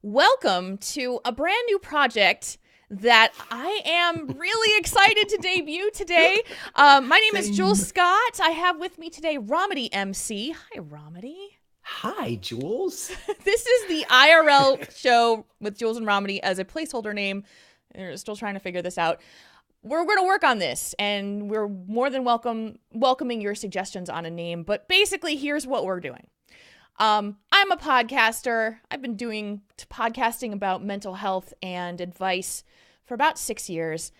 welcome to a brand new project that I am really excited to debut today. My name is Jules Scott. I have with me today Romedy MC. Hi, Romedy. Hi, Jules. This is the IRL Show with Jules and Romedy as a placeholder name. They're still trying to figure this out. We're going to work on this, and we're more than welcoming your suggestions on a name. But basically, here's what we're doing. I'm a podcaster. I've been doing podcasting about mental health and advice for about 6 years.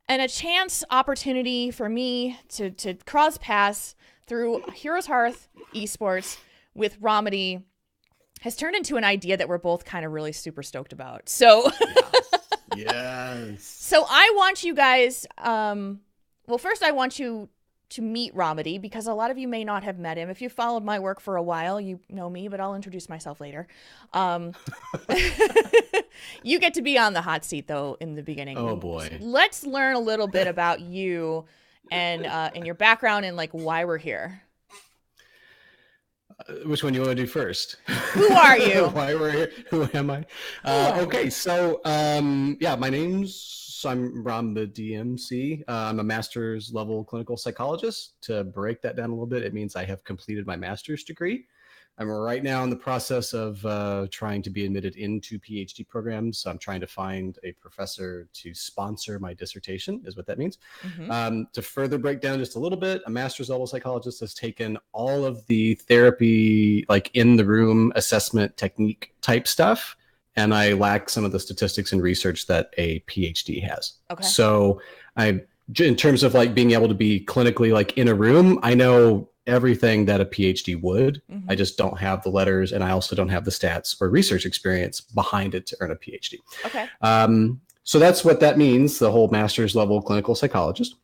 And a chance opportunity for me to cross paths through HeroesHearth esports with Romedy has turned into an idea that we're both kind of really super stoked about. So Yes. So I want you guys, well, first I want you to meet Romedy because a lot of you may not have met him. If you followed my work for a while, you know me, but I'll introduce myself later. You get to be on the hot seat, though, in the beginning. Oh, boy. Let's learn a little bit about you and your background and, like, why we're here. Which one you want to do first? Who are you? Why we're here? Who am I? Okay, so I'm Romedy MC. I'm a master's level clinical psychologist. To break that down a little bit, it means I have completed my master's degree. I'm right now in the process of trying to be admitted into PhD programs. So I'm trying to find a professor to sponsor my dissertation, is what that means. Mm-hmm. To further break down just a little bit, a master's level psychologist has taken all of the therapy, like in the room assessment technique type stuff, and I lack some of the statistics and research that a PhD has. Okay. So in terms of like being able to be clinically like in a room, I know everything that a PhD would. Mm-hmm. I just don't have the letters, and I also don't have the stats or research experience behind it to earn a PhD. Okay. So that's what that means, the whole master's level clinical psychologist.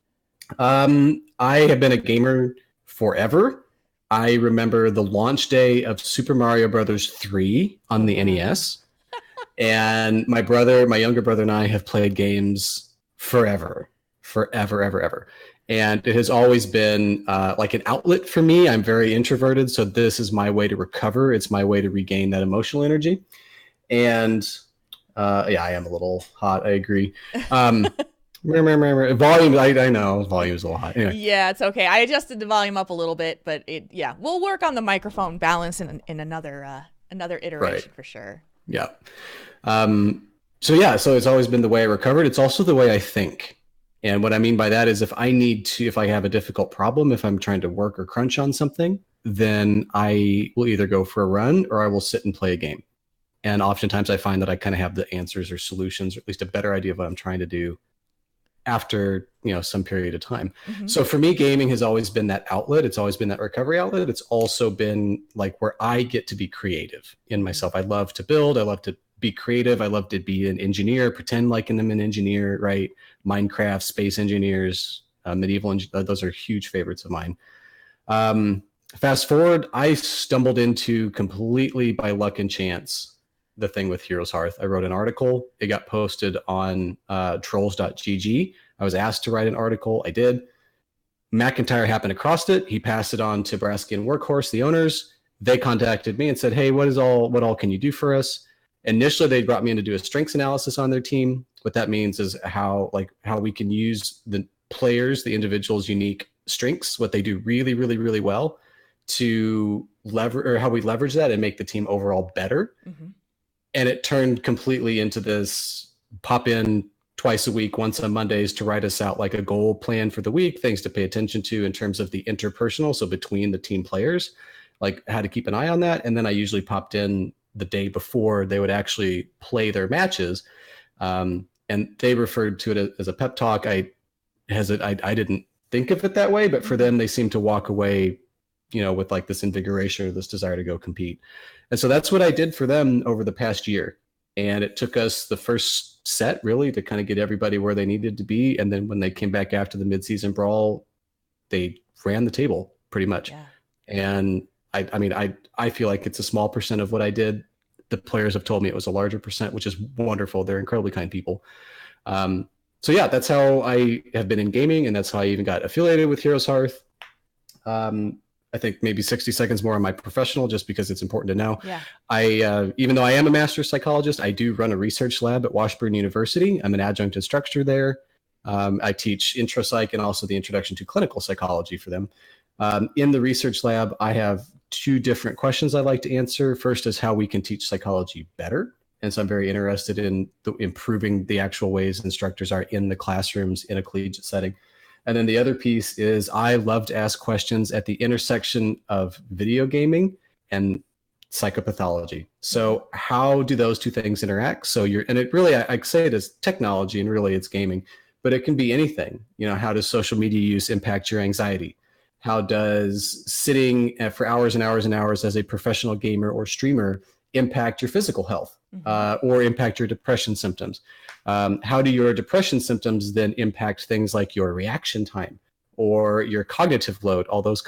I have been a gamer forever. I remember the launch day of Super Mario Brothers 3 on the NES. And my younger brother and I have played games forever. And it has always been like an outlet for me. I'm very introverted, so this is my way to recover. It's my way to regain that emotional energy. And yeah, I am a little hot. I agree. Volume, I know volume is a little hot. Anyway. Yeah, it's okay. I adjusted the volume up a little bit, but we'll work on the microphone balance in another iteration for sure. Yeah. So it's always been the way I recovered. It's also the way I think. And what I mean by that is if I have a difficult problem, if I'm trying to work or crunch on something, then I will either go for a run or I will sit and play a game. And oftentimes I find that I kind of have the answers or solutions, or at least a better idea of what I'm trying to do after, some period of time. Mm-hmm. So for me, gaming has always been that outlet. It's always been that recovery outlet. It's also been like where I get to be creative in myself. I love to build. I love to be creative. I love to be an engineer, pretend like I'm an engineer, right? Minecraft, space engineers, medieval, those are huge favorites of mine. Fast forward, I stumbled into completely by luck and chance the thing with HeroesHearth. I wrote an article. It got posted on trolls.gg. I was asked to write an article. I did. McIntyre happened across it. He passed it on to Brasky and Workhorse, the owners. They contacted me and said, hey, what all can you do for us? Initially, they brought me in to do a strengths analysis on their team. What that means is how we can use the players, the individuals' unique strengths, what they do really, really, really well, to how we leverage that and make the team overall better. Mm-hmm. And it turned completely into this pop in twice a week, once on Mondays, to write us out like a goal plan for the week, things to pay attention to in terms of the interpersonal, so between the team players, like how to keep an eye on that. And then I usually popped in the day before they would actually play their matches. And they referred to it as a pep talk. I didn't think of it that way, but for them, they seemed to walk away, with like this invigoration or this desire to go compete. And so that's what I did for them over the past year. And it took us the first set really to kind of get everybody where they needed to be. And then when they came back after the midseason brawl, they ran the table pretty much. Yeah. And I feel like it's a small percent of what I did. The players have told me it was a larger percent, which is wonderful. They're incredibly kind people. So yeah, that's how I have been in gaming, and that's how I even got affiliated with HeroesHearth. I think maybe 60 seconds more on my professional, just because it's important to know. Yeah. Even though I am a master psychologist, I do run a research lab at Washburn University. I'm an adjunct instructor there. I teach intro psych and also the introduction to clinical psychology for them. In the research lab, I have two different questions I'd like to answer. First is how we can teach psychology better. And so I'm very interested in improving the actual ways instructors are in the classrooms in a collegiate setting. And then the other piece is I love to ask questions at the intersection of video gaming and psychopathology. So how do those two things interact? So and it really, I say it as technology and really it's gaming, but it can be anything. How does social media use impact your anxiety? How does sitting for hours and hours and hours as a professional gamer or streamer impact your physical health or impact your depression symptoms? How do your depression symptoms then impact things like your reaction time or your cognitive load? All those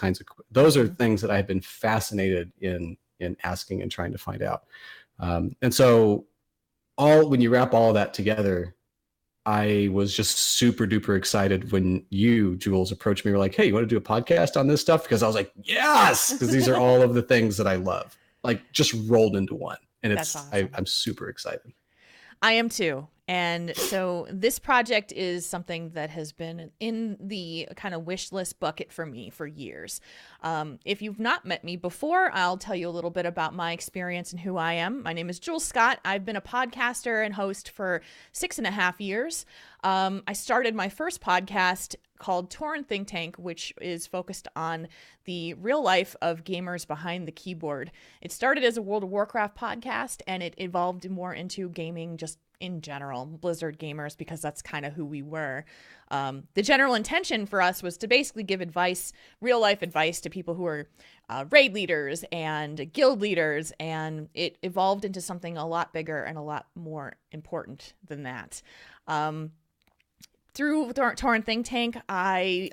those are things that I've been fascinated in asking and trying to find out. And so when you wrap all of that together, I was just super duper excited when you, Jules, approached me. You were like, hey, you want to do a podcast on this stuff? Because I was like, yes, because these are all of the things that I love, like just rolled into one. And That's awesome. I'm super excited. I am too. And so this project is something that has been in the kind of wish list bucket for me for years. If you've not met me before, I'll tell you a little bit about my experience and who I am. My name is Jules Scott. I've been a podcaster and host for 6.5 years. I started my first podcast called Tauren Think Tank, which is focused on the real life of gamers behind the keyboard. It started as a World of Warcraft podcast, and it evolved more into gaming just in general, Blizzard gamers, because that's kind of who we were. The general intention for us was to basically give advice, real life advice to people who are raid leaders and guild leaders, and it evolved into something a lot bigger and a lot more important than that. Through Tauren Think Tank, I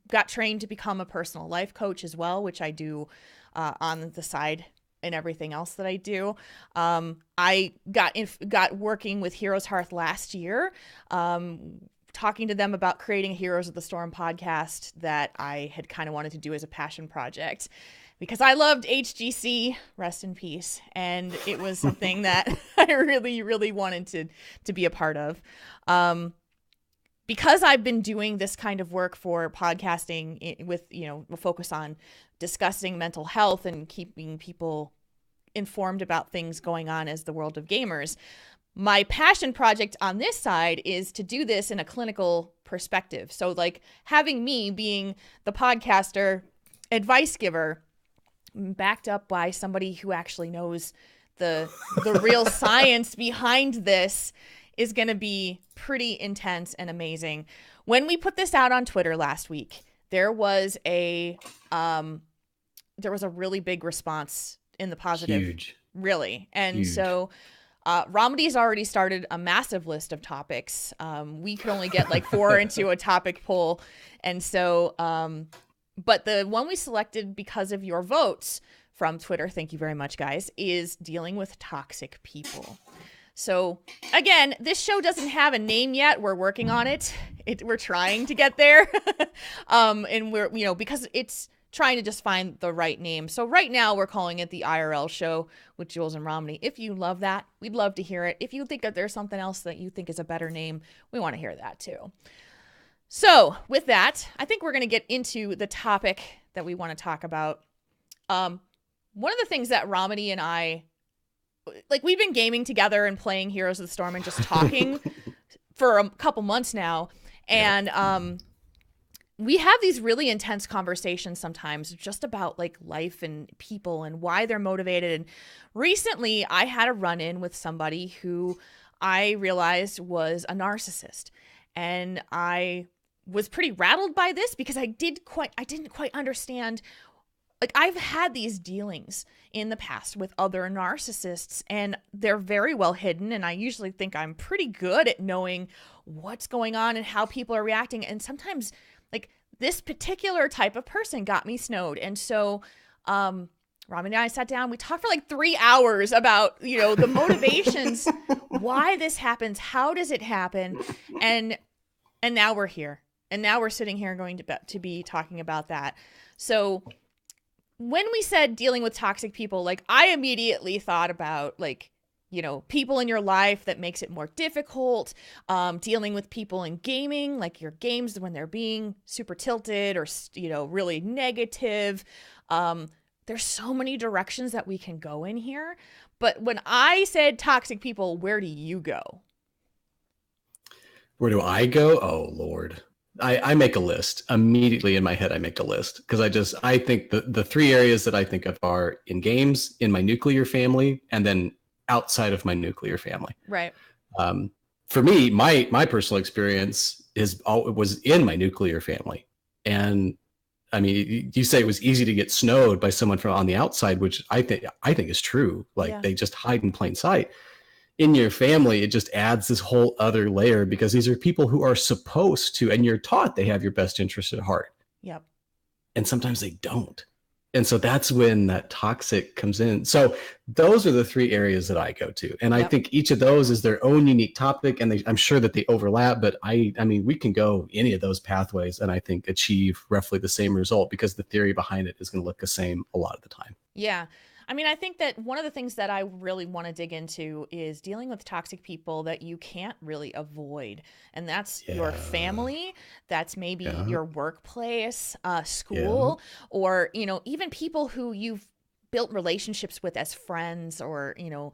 got trained to become a personal life coach as well, which I do on the side and everything else that I do. I got working with HeroesHearth last year, talking to them about creating a Heroes of the Storm podcast that I had kind of wanted to do as a passion project because I loved HGC, rest in peace, and it was something that I really, really wanted to be a part of. Because I've been doing this kind of work for podcasting with, a focus on discussing mental health and keeping people informed about things going on as the world of gamers, my passion project on this side is to do this in a clinical perspective. So like having me being the podcaster, advice giver, backed up by somebody who actually knows the real science behind this is going to be pretty intense and amazing. When we put this out on Twitter last week, there was a really big response in the positive. Huge. Really. And Huge. So Romedy's already started a massive list of topics. We could only get like 4 into a topic poll. And so, but the one we selected because of your votes from Twitter, thank you very much, guys, is dealing with toxic people. So again, this show doesn't have a name yet. We're working on it. We're trying to get there. And we're, because it's trying to just find the right name. So right now we're calling it the IRL Show with Jules and Romedy. If you love that, we'd love to hear it. If you think that there's something else that you think is a better name, we want to hear that too. So with that, I think we're going to get into the topic that we want to talk about. One of the things that Romedy and I, we've been gaming together and playing Heroes of the Storm and just talking for a couple months now. And we have these really intense conversations sometimes just about life and people and why they're motivated. And recently I had a run-in with somebody who I realized was a narcissist. And I was pretty rattled by this because I didn't quite understand. I've had these dealings in the past with other narcissists, and they're very well hidden. And I usually think I'm pretty good at knowing what's going on and how people are reacting. And sometimes, this particular type of person got me snowed. And so, Robin and I sat down. We talked for 3 hours about, the motivations, why this happens, how does it happen, and now we're here. And now we're sitting here going to be talking about that. So when we said dealing with toxic people, like I immediately thought about like, you know, people in your life that makes it more difficult, dealing with people in gaming, like your games when they're being super tilted or, you know, really negative. There's so many directions that we can go in here. But when I said toxic people, where do you go? Where do I go? Oh, Lord. I make a list immediately in my head. I make a list because I think the three areas that I think of are in games, in my nuclear family, and then outside of my nuclear family. Right. For me, my personal experience was in my nuclear family. And I mean, you say it was easy to get snowed by someone from on the outside, which I think is true. Like they just hide in plain sight. In your family, it just adds this whole other layer because these are people who are supposed to, and you're taught they have your best interest at heart. Yep. And sometimes they don't. And so that's when that toxic comes in. So those are the three areas that I go to. And I think each of those is their own unique topic. And I'm sure that they overlap, but I mean, we can go any of those pathways and I think achieve roughly the same result because the theory behind it is going to look the same a lot of the time. Yeah. I mean, I think that one of the things that I really want to dig into is dealing with toxic people that you can't really avoid. And that's your family, that's maybe your workplace, school, or, you know, even people who you've built relationships with as friends or, you know,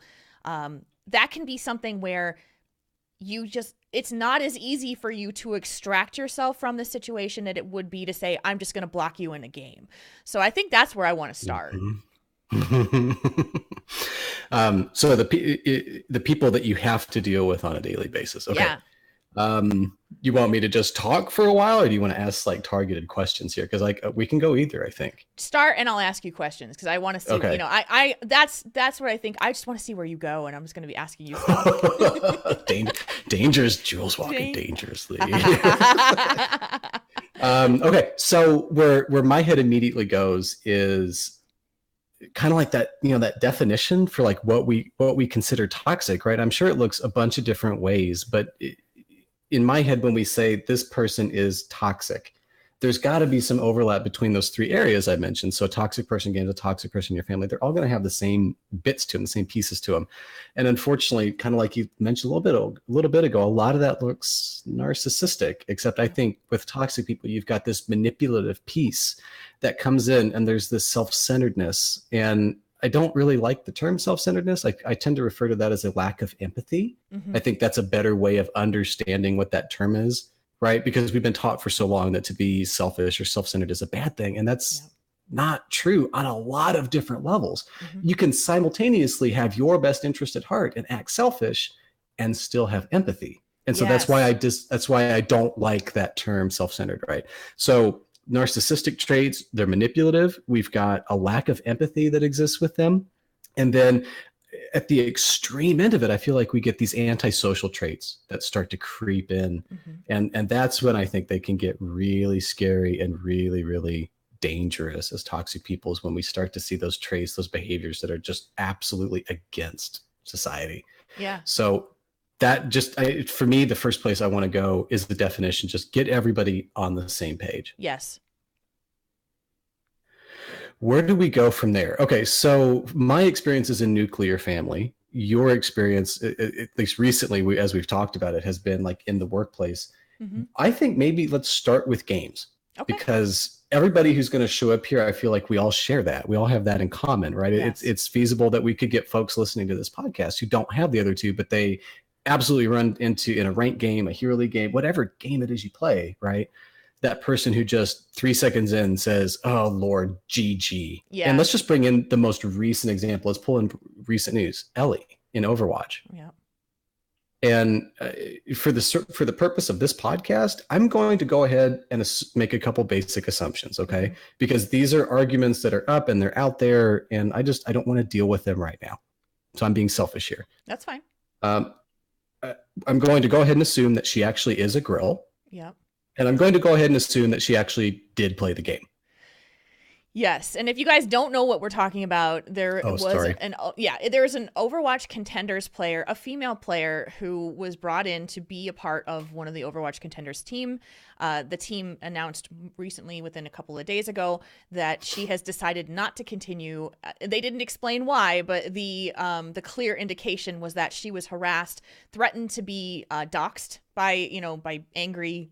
that can be something where it's not as easy for you to extract yourself from the situation that it would be to say, I'm just going to block you in a game. So I think that's where I want to start. Mm-hmm. So the people that you have to deal with on a daily basis. Okay. Yeah. You want me to just talk for a while or do you want to ask like targeted questions here? Cause like we can go either, I think. Start and I'll ask you questions. Cause I want to see, you know, that's what I think. I just want to see where you go and I'm just going to be asking you stuff. Dangerous Jules walking dangerously. Okay. So where my head immediately goes is kind of like that, you know, that definition for like what we consider toxic, right? I'm sure it looks a bunch of different ways, but in my head, when we say this person is toxic, there's got to be some overlap between those three areas I mentioned. So a toxic person gains a toxic person in your family. They're all going to have the same bits to them, the same pieces to them. And unfortunately, kind of like you mentioned a little bit ago, a lot of that looks narcissistic, except I think with toxic people, you've got this manipulative piece that comes in and there's this self-centeredness. And I don't really like the term self-centeredness. I tend to refer to that as a lack of empathy. Mm-hmm. I think that's a better way of understanding what that term is. Right? Because we've been taught for so long that to be selfish or self-centered is a bad thing. And that's not true on a lot of different levels. Mm-hmm. You can simultaneously have your best interest at heart and act selfish and still have empathy. And so that's why I don't like that term self-centered, right? So narcissistic traits, they're manipulative. We've got a lack of empathy that exists with them. And then at the extreme end of it, I feel like we get these antisocial traits that start to creep in. Mm-hmm. And that's when I think they can get really scary and really, really dangerous as toxic people is when we start to see those traits, those behaviors that are just absolutely against society. Yeah. So that for me, the first place I want to go is the definition. Just get everybody on the same page. Yes. Where do we go from there? Okay, so my experience is in nuclear family. Your experience, at least recently, as we've talked about it, has been like in the workplace. Mm-hmm. I think maybe let's start with games because everybody who's going to show up here, I feel like we all share that. We all have that in common, right? Yes. It's feasible that we could get folks listening to this podcast who don't have the other two, but they absolutely run into in a ranked game, a Hero League game, whatever game it is you play, right? That person who just 3 seconds in says, oh, Lord, GG. Yeah. And let's just bring in the most recent example. Let's pull in recent news. Ellie in Overwatch. Yeah. And for the purpose of this podcast, I'm going to go ahead and make a couple basic assumptions, okay? Mm-hmm. Because these are arguments that are up and they're out there, and I don't want to deal with them right now. So I'm being selfish here. That's fine. I'm going to go ahead and assume that she actually is a grill. Yeah. And I'm going to go ahead and assume that she actually did play the game. Yes, and if you guys don't know what we're talking about, there was sorry. there's an Overwatch Contenders player, a female player who was brought in to be a part of one of the Overwatch Contenders team. The team announced recently, within a couple of days ago, that she has decided not to continue. They didn't explain why, but the clear indication was that she was harassed, threatened to be doxxed by angry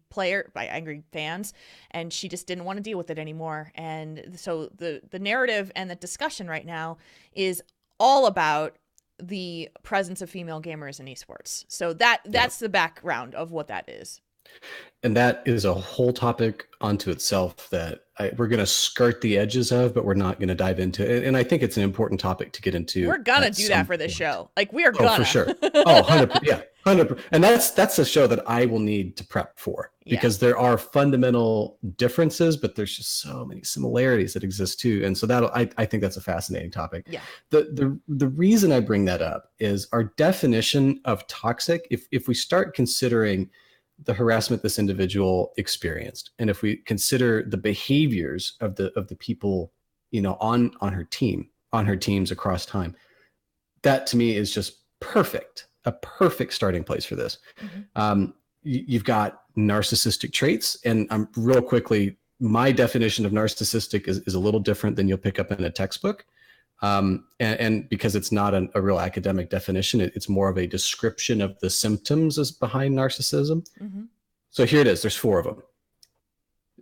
fans, and she just didn't want to deal with it anymore. And so the narrative and the discussion right now is all about the presence of female gamers in esports. So that's the background of what that is. And that is a whole topic unto itself that we're going to skirt the edges of, but we're not going to dive into it. And I think it's an important topic to get into. We're going to do that for this show. Like, we are going to. Oh, for sure. Oh, 100%. Yeah, 100%. And that's a show that I will need to prep for, because there are fundamental differences, but there's just so many similarities that exist too. And so I think that's a fascinating topic. Yeah. The reason I bring that up is our definition of toxic. If we start considering the harassment this individual experienced, and if we consider the behaviors of the people, on her teams across time, that to me is just a perfect starting place for this. Mm-hmm. You've got narcissistic traits, and real quickly, my definition of narcissistic is a little different than you'll pick up in a textbook. And because it's not a real academic definition, it's more of a description of the symptoms behind narcissism. Mm-hmm. So here it is. There's 4 of them.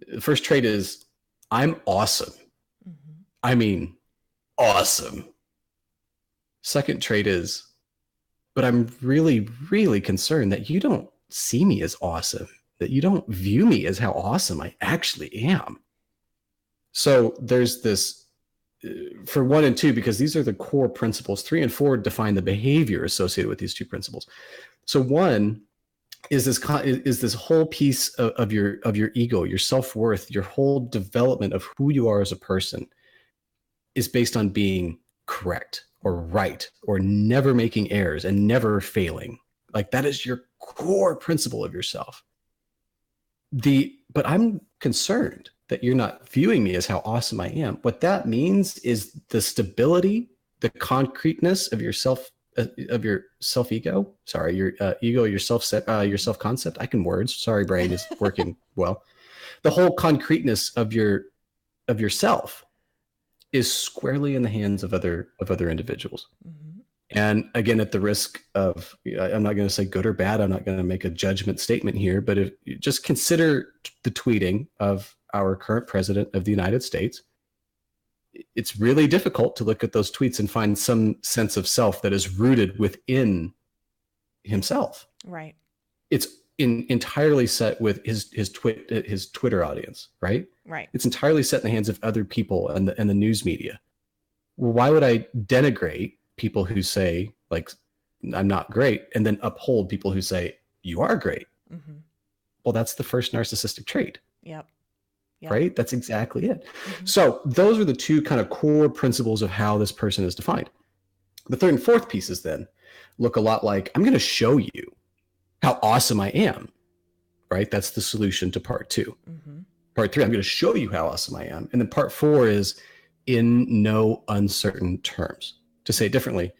The first trait is, I'm awesome. Mm-hmm. I mean, awesome. Second trait is, but I'm really, really concerned that you don't see me as awesome, that you don't view me as how awesome I actually am. So there's this, for 1 and 2, because these are the core principles. 3 and 4 define the behavior associated with these 2 principles. So 1 is this whole piece of your ego, your self-worth, your whole development of who you are as a person is based on being correct or right or never making errors and never failing. Like, that is your core principle of yourself. But I'm concerned that you're not viewing me as how awesome I am. What that means is the stability, the concreteness of your self-ego. Sorry, your ego, your self-concept. I can words. Sorry, brain is working well. The whole concreteness of yourself is squarely in the hands of other individuals. Mm-hmm. And again, at the risk of, I'm not going to say good or bad, I'm not going to make a judgment statement here, but if you just consider the tweeting of our current president of the United States, it's really difficult to look at those tweets and find some sense of self that is rooted within himself. Right. It's entirely set with his Twitter audience, right? Right. It's entirely set in the hands of other people and the news media. Well, why would I denigrate people who say, like, I'm not great, and then uphold people who say you are great? Mm-hmm. Well, that's the first narcissistic trait. Yep. Right? That's exactly it. Mm-hmm. So those are the 2 kind of core principles of how this person is defined. The 3rd and 4th pieces then look a lot like, I'm going to show you how awesome I am. Right? That's the solution to part 2. Mm-hmm. Part 3, I'm going to show you how awesome I am. And then part 4 is, in no uncertain terms. To say it differently,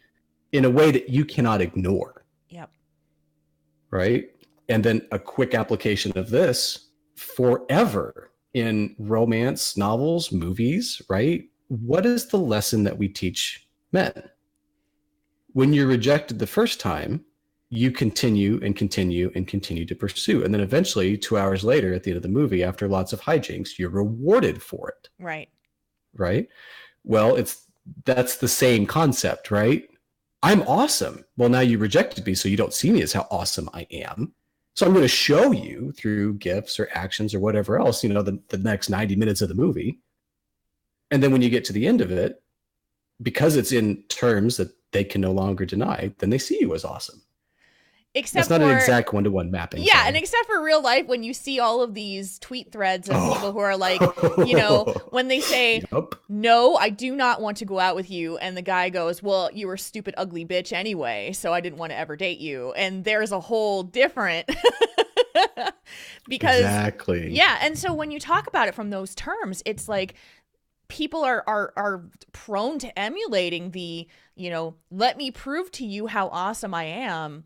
in a way that you cannot ignore. Yep. Right? And then a quick application of this forever in romance novels, movies, right? What is the lesson that we teach men? When you're rejected the first time, you continue and continue and continue to pursue. And then eventually, 2 hours later, at the end of the movie, after lots of hijinks, you're rewarded for it. Right. Right? Well, that's the same concept, right? I'm awesome. Well, now you rejected me, so you don't see me as how awesome I am. So I'm going to show you through gifts or actions or whatever else, the next 90 minutes of the movie. And then when you get to the end of it, because it's in terms that they can no longer deny, then they see you as awesome. Except That's not an exact one-to-one mapping. Yeah, and except for real life, when you see all of these tweet threads of people who are like, when they say, no, I do not want to go out with you. And the guy goes, well, you were a stupid, ugly bitch anyway, so I didn't want to ever date you. And there's a whole different... because exactly. Yeah, and so when you talk about it from those terms, it's like, people are prone to emulating the, let me prove to you how awesome I am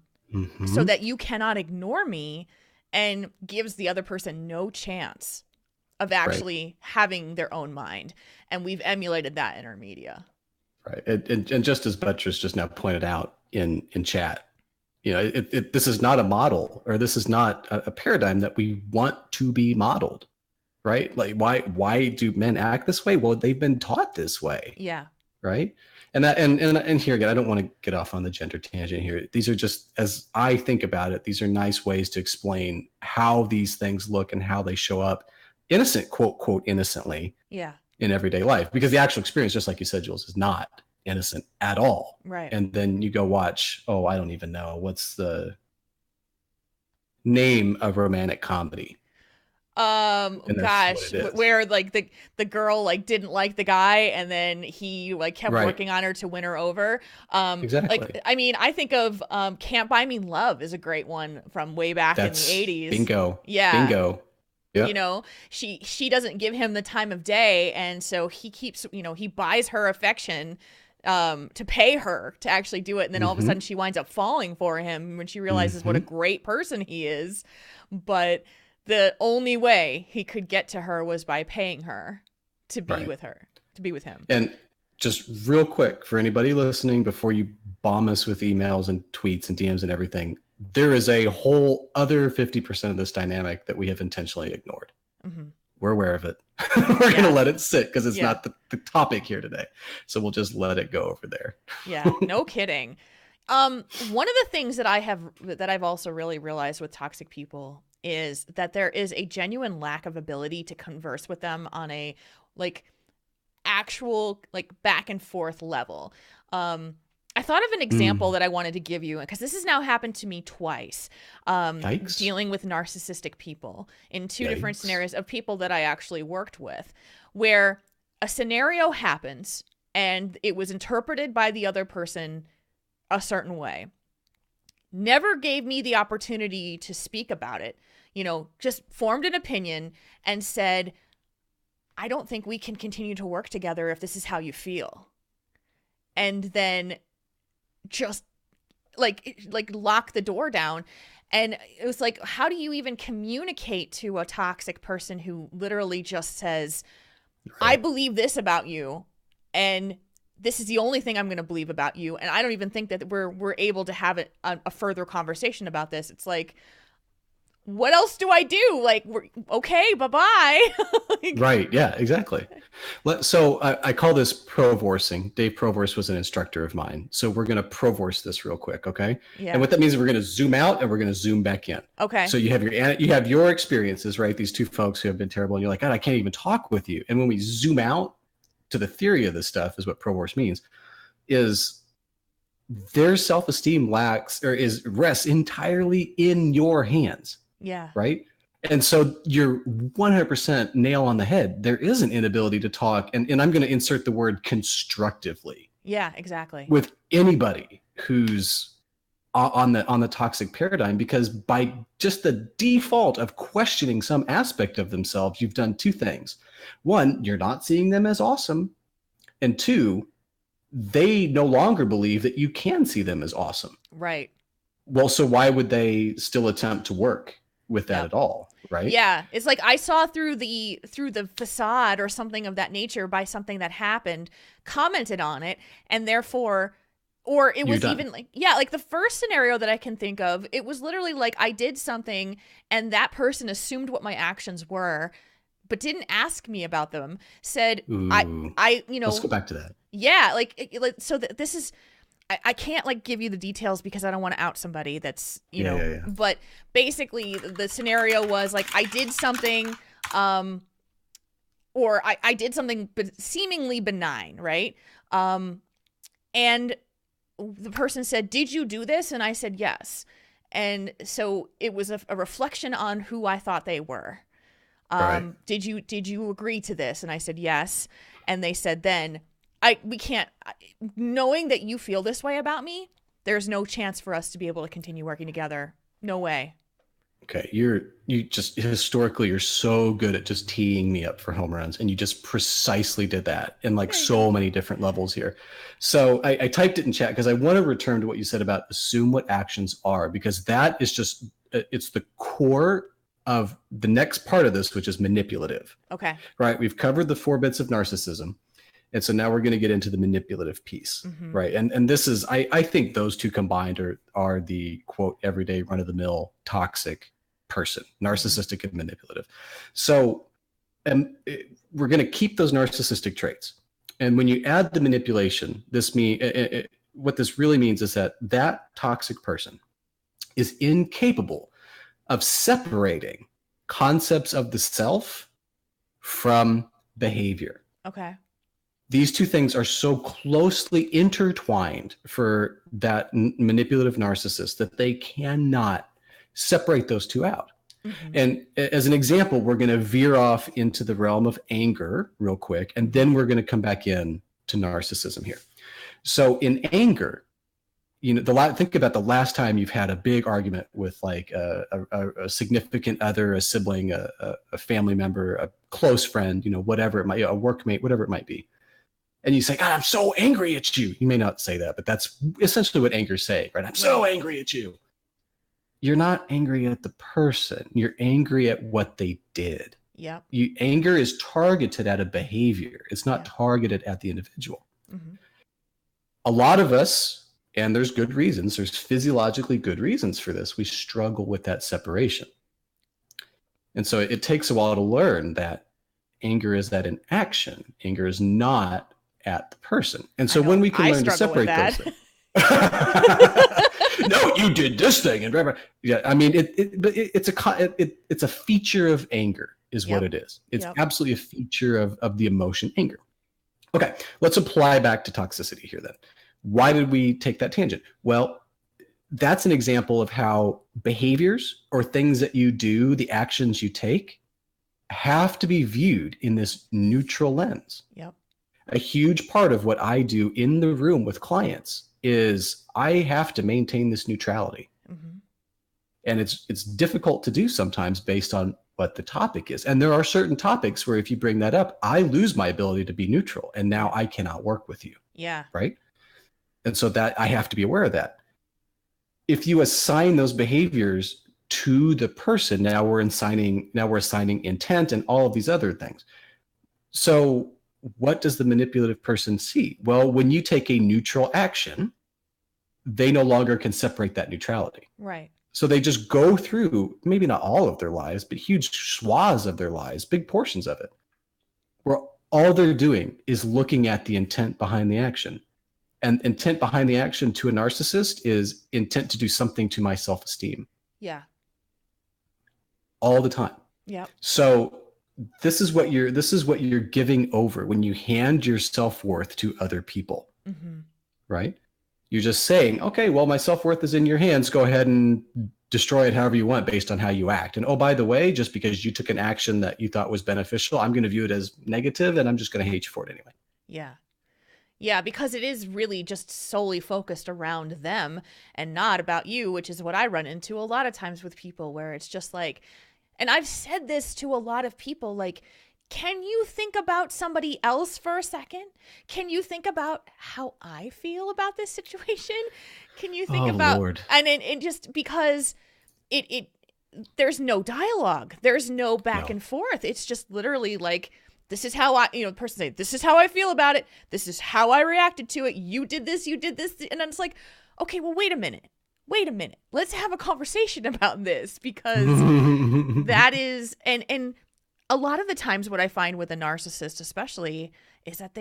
so that you cannot ignore me, and gives the other person no chance of actually having their own mind. And we've emulated that in our media. Right. And just as Buttress just now pointed out in chat, this is not a model, or this is not a paradigm that we want to be modeled. Right? Like, why do men act this way? Well, they've been taught this way. Yeah. Right. And here again, I don't want to get off on the gender tangent here. These are just, as I think about it, these are nice ways to explain how these things look and how they show up innocent, quote, innocently. Yeah. In everyday life, because the actual experience, just like you said, Jules, is not innocent at all. Right. And then you go watch, I don't even know. What's the name of romantic comedy? Gosh, where like the girl like didn't like the guy, and then he like kept working on her to win her over. Exactly. Like, I mean, I think of Can't Buy Me Love is a great one from way back in the 80s. Bingo. Yeah. Bingo. Yep. She doesn't give him the time of day, and so he keeps, he buys her affection to pay her to actually do it, and then all of a sudden she winds up falling for him when she realizes what a great person he is. But the only way he could get to her was by paying her to be with her, to be with him. And just real quick, for anybody listening, before you bomb us with emails and tweets and DMs and everything, there is a whole other 50% of this dynamic that we have intentionally ignored. We're aware of it. We're going to let it sit because it's not the topic here today. So we'll just let it go over there. Yeah, no kidding. One of the things that I've also really realized with toxic people is that there is a genuine lack of ability to converse with them on a like actual like back and forth level. I thought of an example that I wanted to give you, because this has now happened to me twice, dealing with narcissistic people in two different scenarios of people that I actually worked with, where a scenario happens and it was interpreted by the other person a certain way. Never gave me the opportunity to speak about it, just formed an opinion and said, I don't think we can continue to work together if this is how you feel. And then just like lock the door down. And it was like, how do you even communicate to a toxic person who literally just says, I believe this about you, and this is the only thing I'm going to believe about you, and I don't even think that we're able to have a further conversation about this. It's like, what else do I do? Like, okay, bye-bye. Right. Yeah, exactly. So I call this provorsing. Dave Provorse was an instructor of mine. So we're going to provorse this real quick. Okay. Yeah. And what that means is we're going to zoom out and we're going to zoom back in. Okay. So you have your experiences, right? These two folks who have been terrible, and you're like, God, I can't even talk with you. And when we zoom out to the theory of this stuff, is what provorse means, is their self-esteem rests entirely in your hands. Yeah. Right. And so you're 100% nail on the head. There is an inability to talk. And I'm going to insert the word constructively. Yeah, exactly. With anybody who's on the toxic paradigm, because by just the default of questioning some aspect of themselves, you've done two things. One, you're not seeing them as awesome. And two, they no longer believe that you can see them as awesome. Right. Well, so why would they still attempt to work with that at all, right? Yeah, it's like I saw through the facade or something of that nature by something that happened, commented on it, and therefore, or it was even like the first scenario that I can think of, it was literally like I did something and that person assumed what my actions were, but didn't ask me about them. Said, I let's go back to that. Yeah, like so this is. I can't like give you the details because I don't want to out somebody that's, but basically the scenario was like, I did something, or I did something seemingly benign. Right. And the person said, did you do this? And I said, yes. And so it was a reflection on who I thought they were. Did you agree to this? And I said, yes. And they said, then we can't, knowing that you feel this way about me, there's no chance for us to be able to continue working together. No way. Okay, you just historically you're so good at just teeing me up for home runs, and you just precisely did that in like so many different levels here. So I typed it in chat because I want to return to what you said about assume what actions are, because that is just it's the core of the next part of this, which is manipulative. Okay. Right? We've covered the 4 bits of narcissism. And so now we're going to get into the manipulative piece, right? And this is, I think those two combined are the quote everyday run of the mill toxic person, narcissistic and manipulative. So we're going to keep those narcissistic traits. And when you add the manipulation, what this really means is that toxic person is incapable of separating concepts of the self from behavior. Okay. These two things are so closely intertwined for that manipulative narcissist that they cannot separate those two out. And as an example, we're going to veer off into the realm of anger real quick, and then we're going to come back in to narcissism here. So in anger, think about the last time you've had a big argument with like a significant other, a sibling, a family member, a close friend, whatever it might, a workmate, whatever it might be. And you say, God, I'm so angry at you. You may not say that, but that's essentially what anger is saying, right? I'm so angry at you. You're not angry at the person. You're angry at what they did. Yeah. Anger is targeted at a behavior. It's not targeted at the individual. A lot of us, and there's good reasons, there's physiologically good reasons for this, we struggle with that separation. And so it takes a while to learn that anger is at an action. Anger is not at the person. And so when we can learn to separate those things. No, you did this thing. And yeah, I mean, it's a feature of anger is what it is. It's absolutely a feature of the emotion anger. Okay, let's apply back to toxicity here then. Why did we take that tangent? Well, that's an example of how behaviors or things that you do, the actions you take, have to be viewed in this neutral lens. Yep. A huge part of what I do in the room with clients is I have to maintain this neutrality. And it's difficult to do sometimes based on what the topic is. And there are certain topics where if you bring that up, I lose my ability to be neutral. And now I cannot work with you. Yeah. Right. And so that I have to be aware of that. If you assign those behaviors to the person, now we're assigning intent and all of these other things. So what does the manipulative person see? Well, when you take a neutral action, they no longer can separate that neutrality. Right. So they just go through, maybe not all of their lives, but huge swaths of their lives, big portions of it, where all they're doing is looking at the intent behind the action. And intent behind the action to a narcissist is intent to do something to my self-esteem. Yeah. All the time. Yeah. So this is what you're giving over when you hand your self-worth to other people. Right? You're just saying, okay, well, my self-worth is in your hands. Go ahead and destroy it however you want based on how you act. And oh, by the way, just because you took an action that you thought was beneficial, I'm going to view it as negative and I'm just going to hate you for it anyway. Yeah. Yeah, because it is really just solely focused around them and not about you, which is what I run into a lot of times with people where it's just like, and I've said this to a lot of people, like, can you think about somebody else for a second? Can you think about how I feel about this situation? Can you think about, Lord. And just because there's no dialogue, there's no back and forth. It's just literally like, this is how the person say, this is how I feel about it. This is how I reacted to it. You did this. And then it's like, okay, well, wait a minute. Let's have a conversation about this, because that is, and a lot of the times what I find with a narcissist especially is that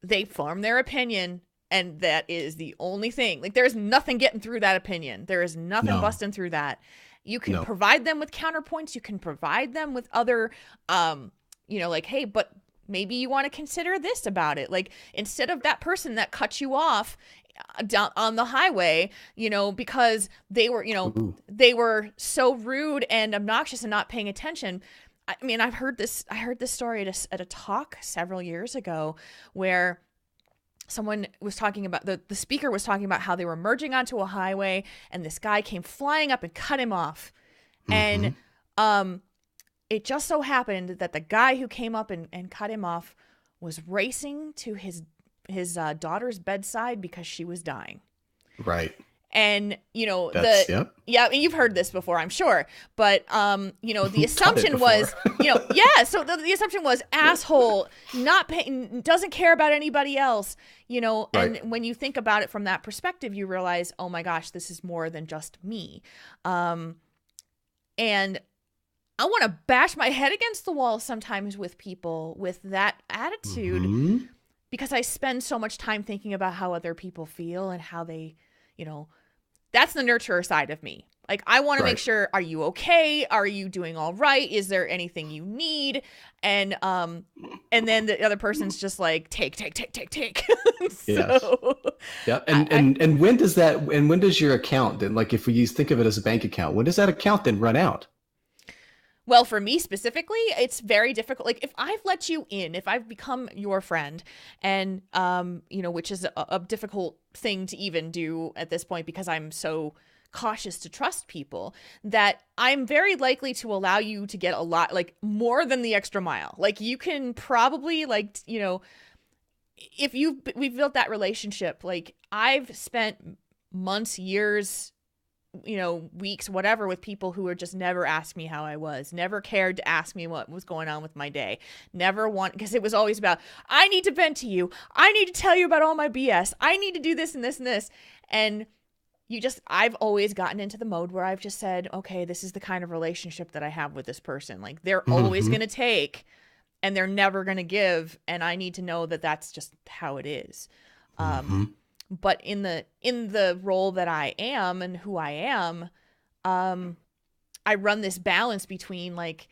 they form their opinion, and that is the only thing. Like, there's nothing getting through that opinion. There is nothing busting through that. You can provide them with counterpoints. You can provide them with other, like, hey, but maybe you want to consider this about it. Like, instead of that person that cut you off down on the highway, because they were so rude and obnoxious and not paying attention. I mean, I heard this story at a talk several years ago where someone was talking about, the speaker was talking about how they were merging onto a highway and this guy came flying up and cut him off And it just so happened that the guy who came up and cut him off was racing to his daughter's bedside because she was dying. Right. And, you know, Yep. yeah, I mean, you've heard this before, I'm sure. But, you know, the assumption was, you know, yeah. So the assumption was asshole, not paying, doesn't care about anybody else, you know. Right. And when you think about it from that perspective, you realize, oh my gosh, this is more than just me. And I want to bash my head against the wall sometimes with people with that attitude because I spend so much time thinking about how other people feel and how they, you know, that's the nurturer side of me. Like, I want to make sure, are you okay? Are you doing all right? Is there anything you need? And then the other person's just like, take. So, yeah. And when does that, and when does your account then, like if we think of it as a bank account, when does that account then run out? Well, for me specifically, it's very difficult. Like, if I've let you in, if I've become your friend, and, you know, which is a difficult thing to even do at this point because I'm so cautious to trust people, that I'm very likely to allow you to get a lot, like, more than the extra mile. Like, you can probably, like, you know, if we've built that relationship, like, I've spent months, years, you know, weeks, whatever, with people who would just never ask me how I was, never cared to ask me what was going on with my day, because it was always about, I need to vent to you, I need to tell you about all my BS, I need to do this and this and this. And I've always gotten into the mode where I've just said, okay, this is the kind of relationship that I have with this person. Like, they're always going to take and they're never going to give. And I need to know that that's just how it is. But in the role that I am and who I am, I run this balance between, like,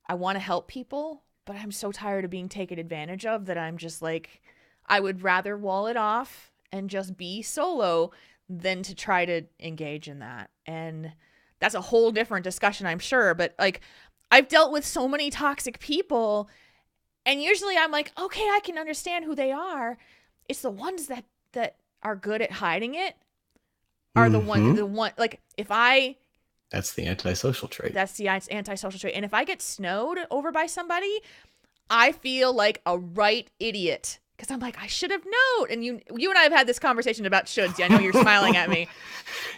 I want to help people, but I'm so tired of being taken advantage of that I'm just like, I would rather wall it off and just be solo than to try to engage in that. And that's a whole different discussion, I'm sure. But, like, I've dealt with so many toxic people, and usually I'm like, okay, I can understand who they are. It's the ones that are good at hiding it are the one, like, that's the antisocial trait. That's the antisocial trait. And if I get snowed over by somebody, I feel like a right idiot because I'm like, I should have known. And you and I have had this conversation about shoulds. I know you're smiling at me.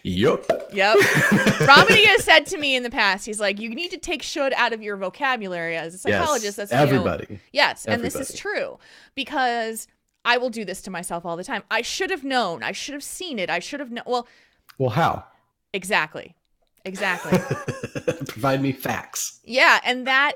Yep. Romedy has said to me in the past, he's like, you need to take should out of your vocabulary as a psychologist. Yes, that's everybody. Yes, everybody. And this is true because I will do this to myself all the time. I should have known. I should have seen it. I should have known. Well, how? Exactly. Provide me facts. Yeah, and that,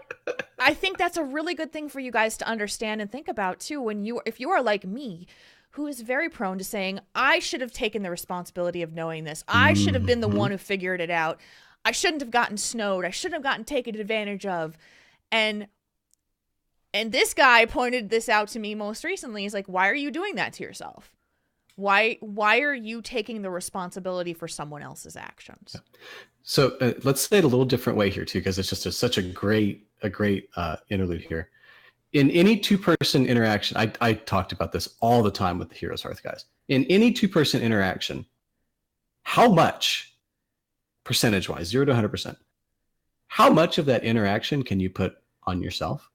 I think that's a really good thing for you guys to understand and think about too. If you are like me, who is very prone to saying, I should have taken the responsibility of knowing this. I should have been the one who figured it out. I shouldn't have gotten snowed. I shouldn't have gotten taken advantage of. And this guy pointed this out to me most recently. He's like, why are you doing that to yourself? Why are you taking the responsibility for someone else's actions? Yeah. So let's say it a little different way here too, because it's just such a great interlude here. In any two-person interaction, I talked about this all the time with the HeroesHearth guys. In any two-person interaction, how much, percentage-wise, 0 to 100%, how much of that interaction can you put on yourself?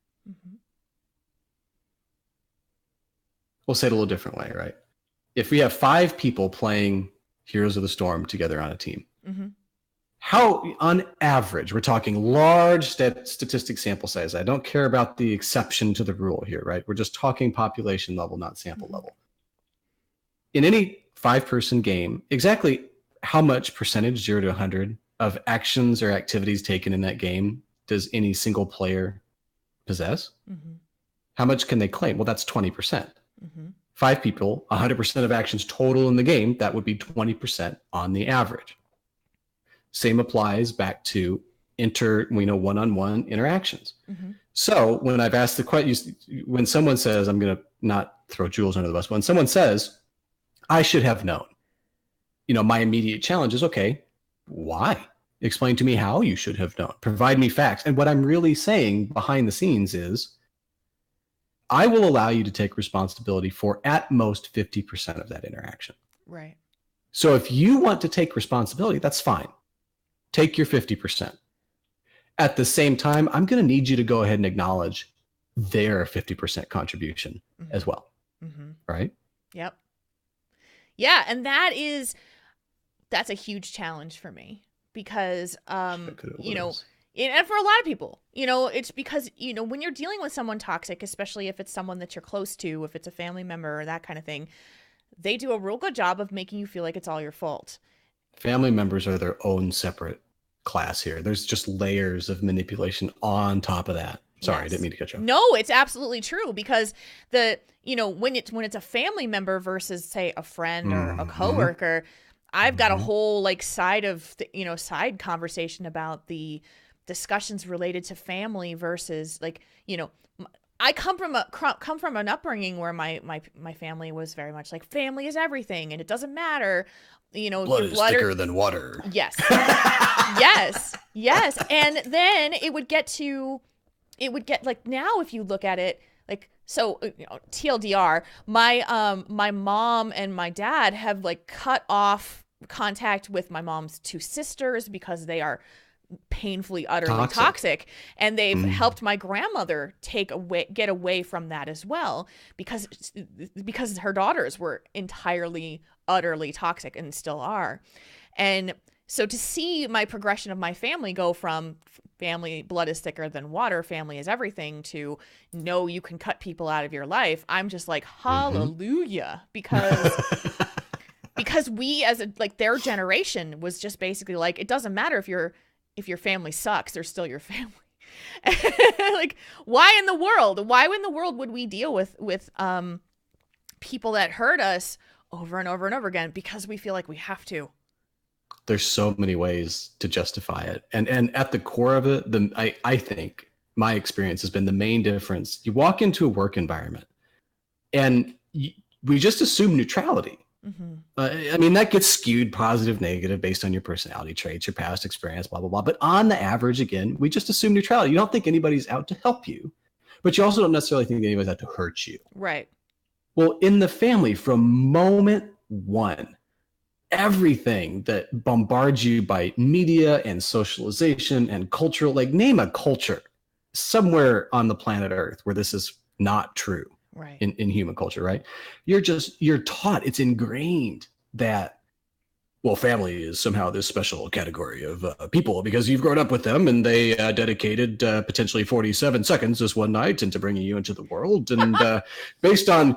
We'll say it a little different way, right? If we have 5 people playing Heroes of the Storm together on a team, how, on average, we're talking large statistic sample size. I don't care about the exception to the rule here, right? We're just talking population level, not sample level. In any 5-person game, exactly how much percentage, 0 to 100, of actions or activities taken in that game does any single player possess? How much can they claim? Well, that's 20%. 5 people, 100% of actions total in the game, that would be 20% on the average. Same applies back to one-on-one interactions. So when I've asked the question, when someone says, I'm going to not throw Jules under the bus, when someone says, I should have known, my immediate challenge is, okay, why? Explain to me how you should have known. Provide me facts. And what I'm really saying behind the scenes is, I will allow you to take responsibility for at most 50% of that interaction. Right. So if you want to take responsibility, that's fine. Take your 50%. At the same time, I'm going to need you to go ahead and acknowledge their 50% contribution as well. Right? Yep. Yeah. And that's a huge challenge for me because, you know, and for a lot of people, you know, it's because, you know, when you're dealing with someone toxic, especially if it's someone that you're close to, if it's a family member or that kind of thing, they do a real good job of making you feel like it's all your fault. Family members are their own separate class here. There's just layers of manipulation on top of that. Sorry, I didn't mean to cut you off. No, it's absolutely true because you know, when it's a family member versus say a friend or a coworker, I've got a whole like side conversation about the discussions related to family versus like, you know, I come from an upbringing where my family was very much like family is everything and it doesn't matter, you know, blood is thicker than water. Yes. yes. And then it would get like now if you look at it like so, you know, TLDR, my mom and my dad have like cut off contact with my mom's two sisters because they are painfully utterly toxic, and they've helped my grandmother get away from that as well because her daughters were entirely utterly toxic and still are. And so to see my progression of my family go from family blood is thicker than water, family is everything, to no, you can cut people out of your life, I'm just like hallelujah, because we as like their generation was just basically like, it doesn't matter if your family sucks, they're still your family. Like, why in the world would we deal with people that hurt us over and over and over again because we feel like we have to? There's so many ways to justify it. And at the core of it, I think my experience has been the main difference. You walk into a work environment and we just assume neutrality. I mean, that gets skewed positive, negative based on your personality traits, your past experience, blah, blah, blah. But on the average, again, we just assume neutrality. You don't think anybody's out to help you, but you also don't necessarily think anybody's out to hurt you. Right. Well, in the family, from moment one, everything that bombards you by media and socialization and cultural, like name a culture somewhere on the planet Earth where this is not true. Right. In human culture, right? You're taught, it's ingrained that, well, family is somehow this special category of people because you've grown up with them and they dedicated potentially 47 seconds this one night into bringing you into the world. And based on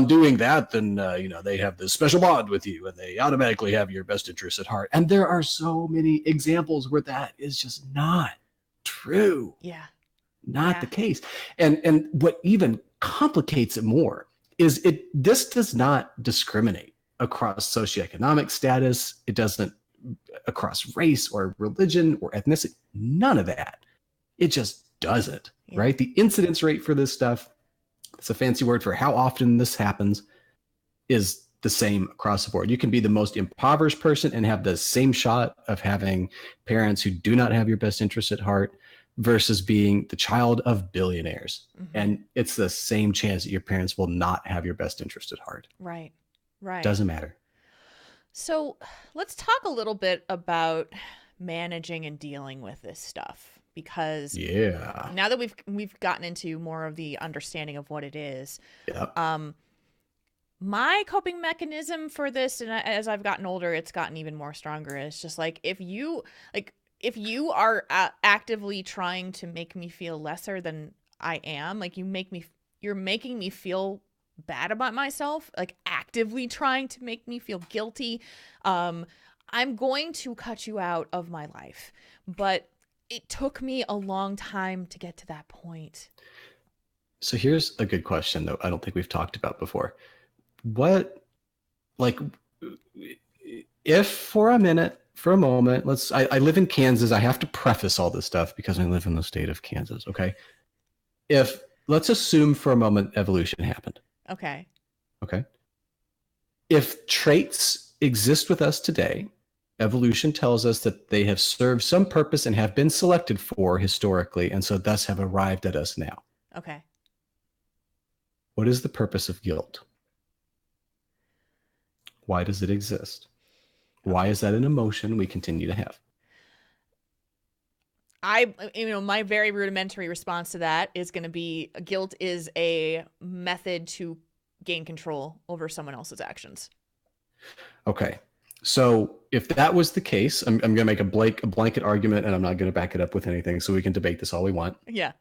doing that, then, you know, they have this special bond with you and they automatically have your best interests at heart. And there are so many examples where that is just not true. Yeah. Not the case. And what even complicates it more is this does not discriminate across socioeconomic status. It doesn't across race or religion or ethnicity. None of that. It just doesn't, right? The incidence rate for this stuff, it's a fancy word for how often this happens, is the same across the board. You can be the most impoverished person and have the same shot of having parents who do not have your best interests at heart versus being the child of billionaires. And it's the same chance that your parents will not have your best interest at heart. Right. Right. Doesn't matter. So let's talk a little bit about managing and dealing with this stuff, because now that we've gotten into more of the understanding of what it is, my coping mechanism for this, and as I've gotten older, it's gotten even more stronger. It's just like, if you are actively trying to make me feel lesser than I am, like you're making me feel bad about myself, like actively trying to make me feel guilty, I'm going to cut you out of my life. But it took me a long time to get to that point. So here's a good question that I don't think we've talked about before. What, like, if for a moment, I live in Kansas. I have to preface all this stuff because I live in the state of Kansas. Okay. Let's assume for a moment evolution happened. Okay. If traits exist with us today, evolution tells us that they have served some purpose and have been selected for historically, and so thus have arrived at us now. Okay. What is the purpose of guilt? Why does it exist? Why is that an emotion we continue to have? My very rudimentary response to that is going to be guilt is a method to gain control over someone else's actions. Okay. So if that was the case, I'm going to make a blanket argument, and I'm not going to back it up with anything, so we can debate this all we want. Yeah.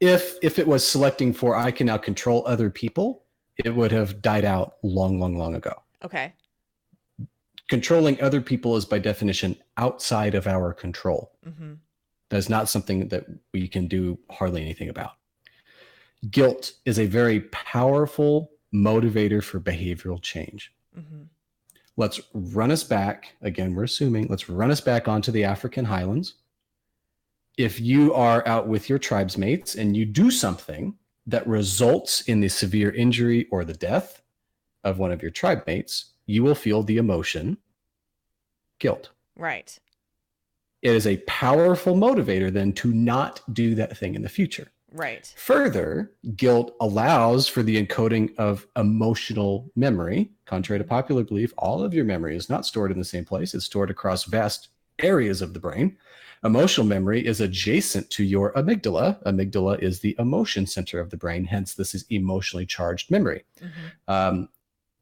If it was selecting for I can now control other people, it would have died out long, long, long ago. Okay. Controlling other people is by definition outside of our control. Mm-hmm. That's not something that we can do hardly anything about. Guilt is a very powerful motivator for behavioral change. Mm-hmm. Let's run us back. Again, we're assuming. Let's run us back onto the African highlands. If you are out with your tribes mates and you do something that results in the severe injury or the death of one of your tribe mates, you will feel the emotion guilt. Right. It is a powerful motivator then to not do that thing in the future. Right. Further, guilt allows for the encoding of emotional memory. Contrary to popular belief, all of your memory is not stored in the same place. It's stored across vast areas of the brain. Emotional memory is adjacent to your amygdala. Amygdala is the emotion center of the brain. Hence, this is emotionally charged memory. Mm-hmm.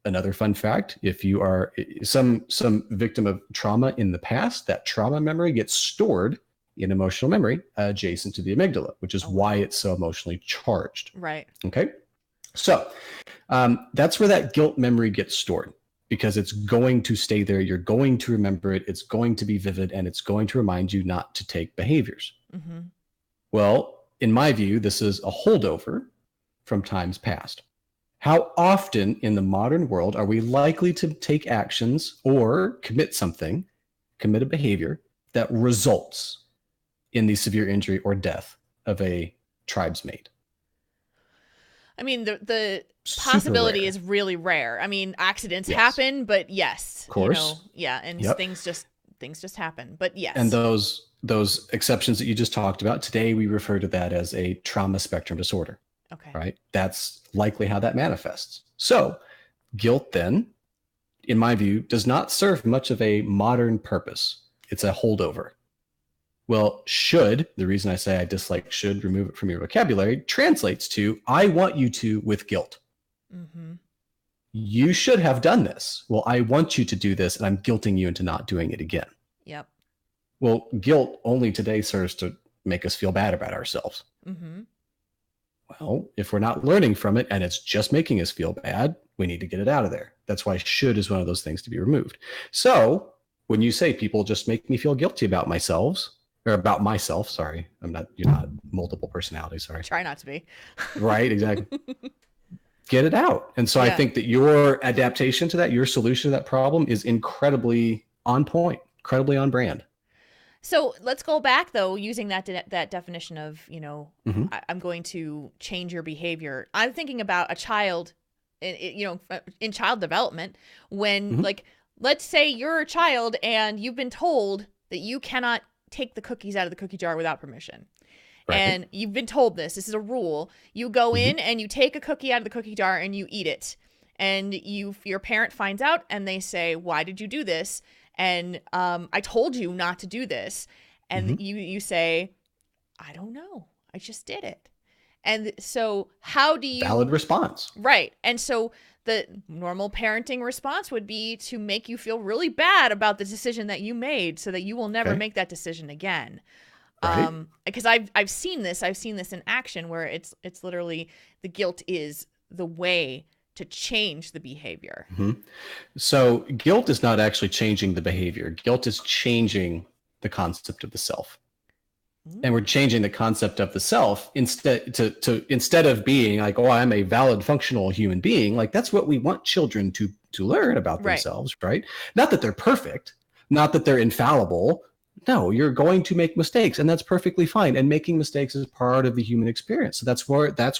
Another fun fact, if you are some victim of trauma in the past, that trauma memory gets stored in emotional memory adjacent to the amygdala, which is why it's so emotionally charged. Right. Okay. So that's where that guilt memory gets stored, because it's going to stay there. You're going to remember it. It's going to be vivid, and it's going to remind you not to take behaviors. Mm-hmm. Well, in my view, this is a holdover from times past. How often in the modern world are we likely to take actions or commit a behavior that results in the severe injury or death of a tribesmate? I mean, the possibility is really rare. I mean, accidents happen, but yes, of course, and things just happen. But yes, and those exceptions that you just talked about today, we refer to that as a trauma spectrum disorder. Okay. Right? That's likely how that manifests. So guilt then, in my view, does not serve much of a modern purpose. It's a holdover. Well, should, the reason I say I dislike should, remove it from your vocabulary, translates to I want you to with guilt. Mm-hmm. You should have done this. Well, I want you to do this, and I'm guilting you into not doing it again. Yep. Well, guilt only today serves to make us feel bad about ourselves. Mm-hmm. Well, if we're not learning from it and it's just making us feel bad, we need to get it out of there. That's why should is one of those things to be removed. So when you say people just make me feel guilty about myself, sorry, you're not multiple personalities, sorry. Try not to be. Right, exactly. Get it out. And so I think that your adaptation to that, your solution to that problem is incredibly on point, incredibly on brand. So let's go back, though, using that definition of, mm-hmm. I'm going to change your behavior. I'm thinking about a child, in child development, when, mm-hmm. Let's say you're a child and you've been told that you cannot take the cookies out of the cookie jar without permission. Right. And you've been told this is a rule. You go mm-hmm. in and you take a cookie out of the cookie jar and you eat it. And your parent finds out and they say, why did you do this? And I told you not to do this. And mm-hmm. you say, I don't know. I just did it. And so how do you... Valid response. Right. And so the normal parenting response would be to make you feel really bad about the decision that you made so that you will never make that decision again. Right. Because I've seen this. I've seen this in action where it's literally the guilt is the way to change the behavior. Mm-hmm. So guilt is not actually changing the behavior. Guilt is changing the concept of the self. Mm-hmm. And we're changing the concept of the self instead of being like, oh, I'm a valid, functional human being. Like that's what we want children to learn about themselves, right? Not that they're perfect, not that they're infallible. No, you're going to make mistakes, and that's perfectly fine. And making mistakes is part of the human experience. So that's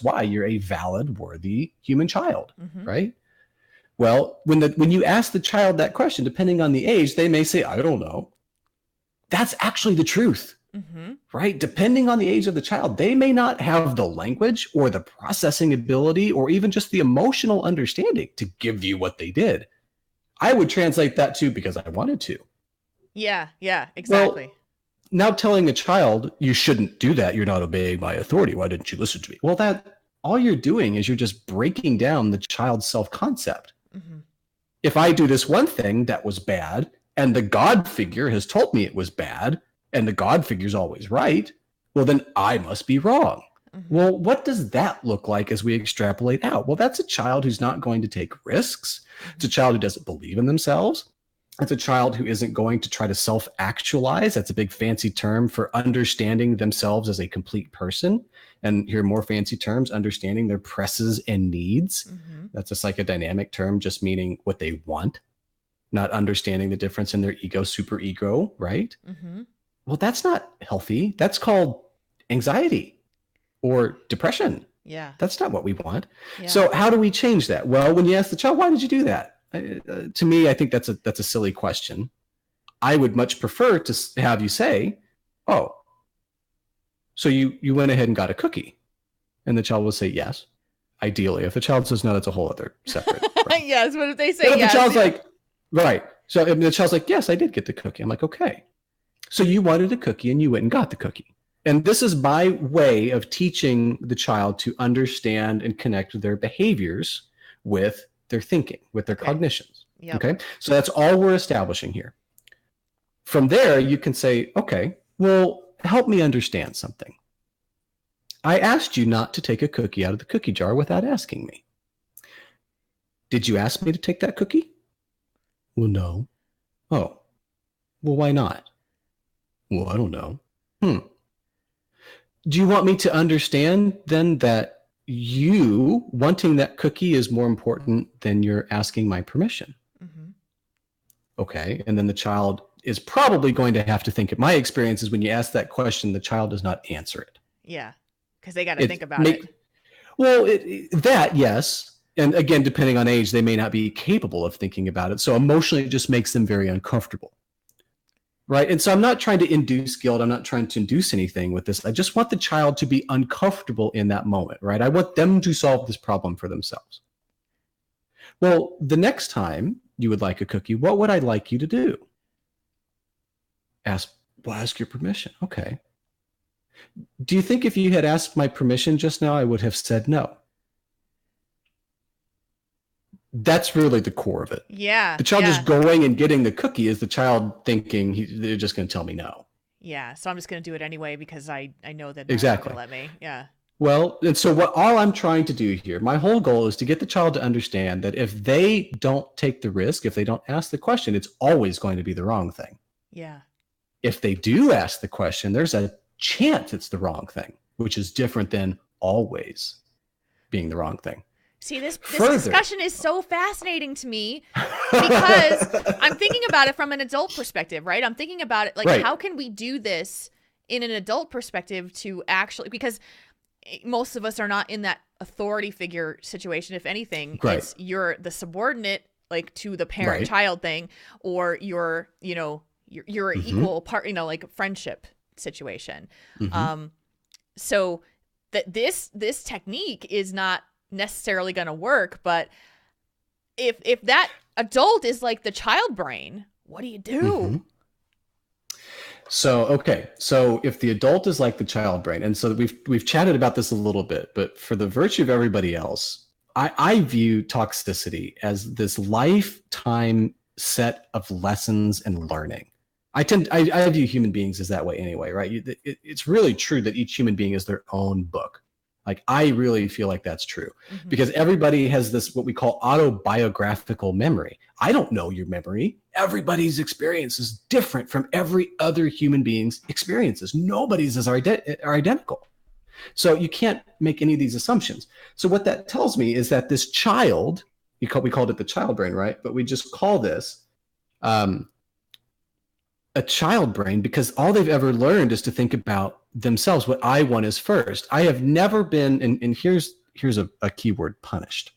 why you're a valid, worthy human child, mm-hmm. right? Well, when you ask the child that question, depending on the age, they may say, I don't know. That's actually the truth, mm-hmm. right? Depending on the age of the child, they may not have the language or the processing ability or even just the emotional understanding to give you what they did. I would translate that to because I wanted to. Yeah, exactly. Well, now telling a child, you shouldn't do that. You're not obeying my authority. Why didn't you listen to me? Well, that all you're doing is you're just breaking down the child's self-concept. Mm-hmm. If I do this one thing that was bad, and the God figure has told me it was bad, and the God figure's always right, well, then I must be wrong. Mm-hmm. Well, what does that look like as we extrapolate out? Well, that's a child who's not going to take risks. It's a child who doesn't believe in themselves. It's a child who isn't going to try to self-actualize. That's a big fancy term for understanding themselves as a complete person. And here are more fancy terms, understanding their presses and needs. Mm-hmm. That's a psychodynamic term, just meaning what they want, not understanding the difference in their ego, superego, right? Mm-hmm. Well, that's not healthy. That's called anxiety or depression. Yeah. That's not what we want. Yeah. So how do we change that? Well, when you ask the child, why did you do that? To me, I think that's a silly question. I would much prefer to have you say, oh, so you went ahead and got a cookie. And the child will say yes. Ideally, if the child says no, that's a whole other separate. Right? Yes, but if they say yes. The child's like, right. So if the child's like, yes, I did get the cookie. I'm like, okay. So you wanted a cookie and you went and got the cookie. And this is my way of teaching the child to understand and connect with their behaviors with their thinking, with their cognitions. Yep. Okay. So that's all we're establishing here. From there, you can say, okay, well, help me understand something. I asked you not to take a cookie out of the cookie jar without asking me. Did you ask me to take that cookie? Well, no. Oh, well, why not? Well, I don't know. Do you want me to understand then that you wanting that cookie is more important than you're asking my permission? Mm-hmm. Okay. And then the child is probably going to have to think. My experience is when you ask that question, the child does not answer it. Yeah. Because they got to think about it. Well, that, yes. And again, depending on age, they may not be capable of thinking about it. So emotionally, it just makes them very uncomfortable. Right. And so I'm not trying to induce guilt. I'm not trying to induce anything with this. I just want the child to be uncomfortable in that moment. Right. I want them to solve this problem for themselves. Well, the next time you would like a cookie, what would I like you to do? Ask your permission. Okay. Do you think if you had asked my permission just now, I would have said no? That's really the core of it. Yeah. The child just going and getting the cookie is the child thinking they're just going to tell me no. Yeah. So I'm just going to do it anyway because I know that exactly they're not going to let me. Yeah. Well, and so all I'm trying to do here, my whole goal is to get the child to understand that if they don't take the risk, if they don't ask the question, it's always going to be the wrong thing. Yeah. If they do ask the question, there's a chance it's the wrong thing, which is different than always being the wrong thing. See, this discussion is so fascinating to me because I'm thinking about it from an adult perspective, right? I'm thinking about it like, right. How can we do this in an adult perspective to actually, because most of us are not in that authority figure situation. If anything, right. It's you're the subordinate, like to the parent-child thing, or you're an equal part, like friendship situation. Mm-hmm. So that this technique is not necessarily going to work, but if that adult is like the child brain, what do you do? Mm-hmm. So if the adult is like the child brain, and so we've chatted about this a little bit, but for the virtue of everybody else, I view toxicity as this lifetime set of lessons and learning. I view human beings as that way anyway, right? It's really true that each human being is their own book. Like, I really feel like that's true, mm-hmm. because everybody has this, what we call autobiographical memory. I don't know your memory. Everybody's experience is different from every other human being's experiences. Nobody's are identical. So you can't make any of these assumptions. So what that tells me is that this child, we called it the child brain, right? But we just call this a child brain because all they've ever learned is to think about themselves. What I want is first. I have never been, and here's a keyword, punished.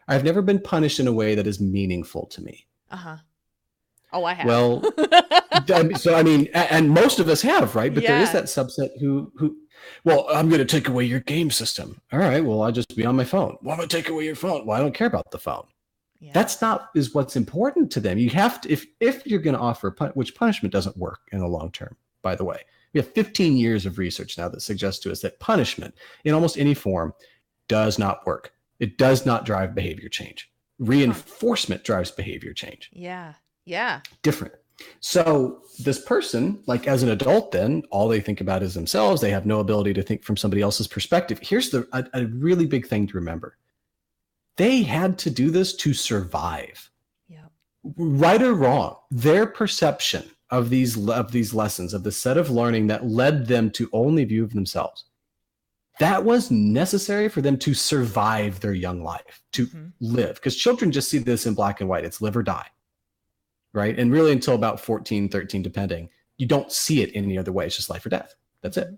I've never been punished in a way that is meaningful to me. Uh-huh. Oh, I have. Well, so I mean, and most of us have, right? But there is that subset who, well, I'm going to take away your game system. All right, well, I'll just be on my phone. Well, I'm going to take away your phone. Well, I don't care about the phone. Yeah. That's not what's important to them. You have to, if you're going to offer, which punishment doesn't work in the long term. by the way. We have 15 years of research now that suggests to us that punishment in almost any form does not work. It does not drive behavior change. Reinforcement drives behavior change. Yeah. Yeah. Different. So this person, like as an adult, then all they think about is themselves. They have no ability to think from somebody else's perspective. Here's a really big thing to remember. They had to do this to survive. Yeah. Right or wrong, their perception of these lessons, of the set of learning that led them to only view of themselves, that was necessary for them to survive their young life, to live. Because children just see this in black and white. It's live or die, right? And really until about 14, 13, depending, you don't see it any other way. It's just life or death. That's it.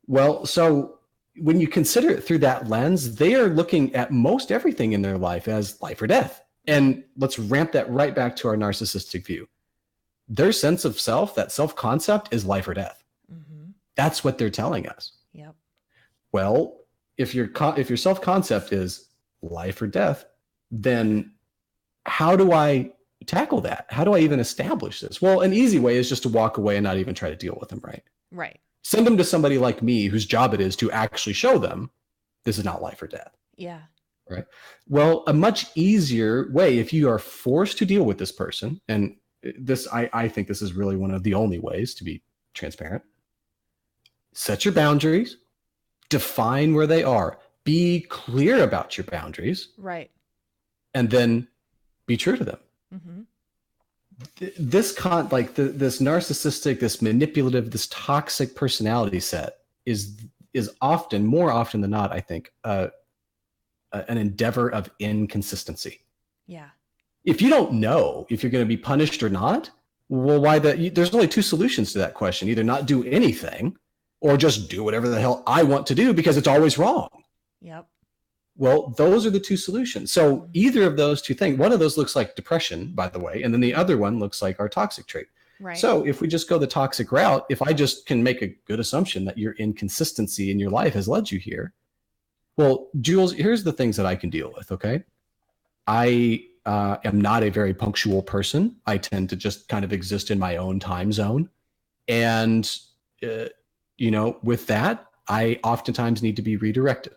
Well, so when you consider it through that lens, they are looking at most everything in their life as life or death. And let's ramp that right back to our narcissistic view. Their sense of self, that self-concept, is life or death. That's what they're telling us. Yep. Well, if your self-concept is life or death, then how do I tackle that? How do I even establish this? Well, an easy way is just to walk away and not even try to deal with them, right? Right. Send them to somebody like me whose job it is to actually show them this is not life or death. Yeah. Right. Well, a much easier way, if you are forced to deal with this person, and this, I think this is really one of the only ways to be transparent. Set your boundaries, define where they are, be clear about your boundaries. Right. And then be true to them. This narcissistic, this manipulative, this toxic personality set is often, more often than not, I think, an endeavor of inconsistency. Yeah. If you don't know if you're going to be punished or not, well, there's only two solutions to that question. Either not do anything or just do whatever the hell I want to do because it's always wrong. Yep. Well, those are the two solutions. So either of those two things, one of those looks like depression, by the way, and then the other one looks like our toxic trait. Right. So if we just go the toxic route, if I just can make a good assumption that your inconsistency in your life has led you here, well, Jules, here's the things that I can deal with, okay? I am not a very punctual person. I tend to just kind of exist in my own time zone. And, with that, I oftentimes need to be redirected.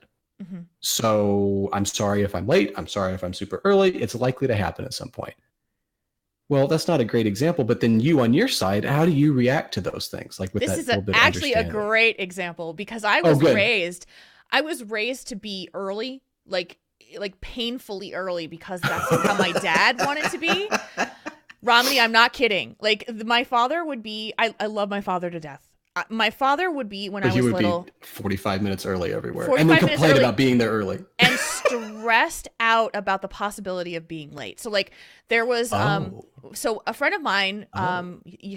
So I'm sorry if I'm late. I'm sorry if I'm super early. It's likely to happen at some point. Well, that's not a great example, but then you on your side, how do you react to those things? Like with this that is little bit of actually a understanding? great example because I was raised to be early, like painfully early because that's how my dad wanted to be. Romedy, I'm not kidding. Like my father would be, I love my father to death. My father would be when I was little. Be 45 minutes early everywhere. And then complain about being there early. And stressed out about the possibility of being late. So like there was, so a friend of mine,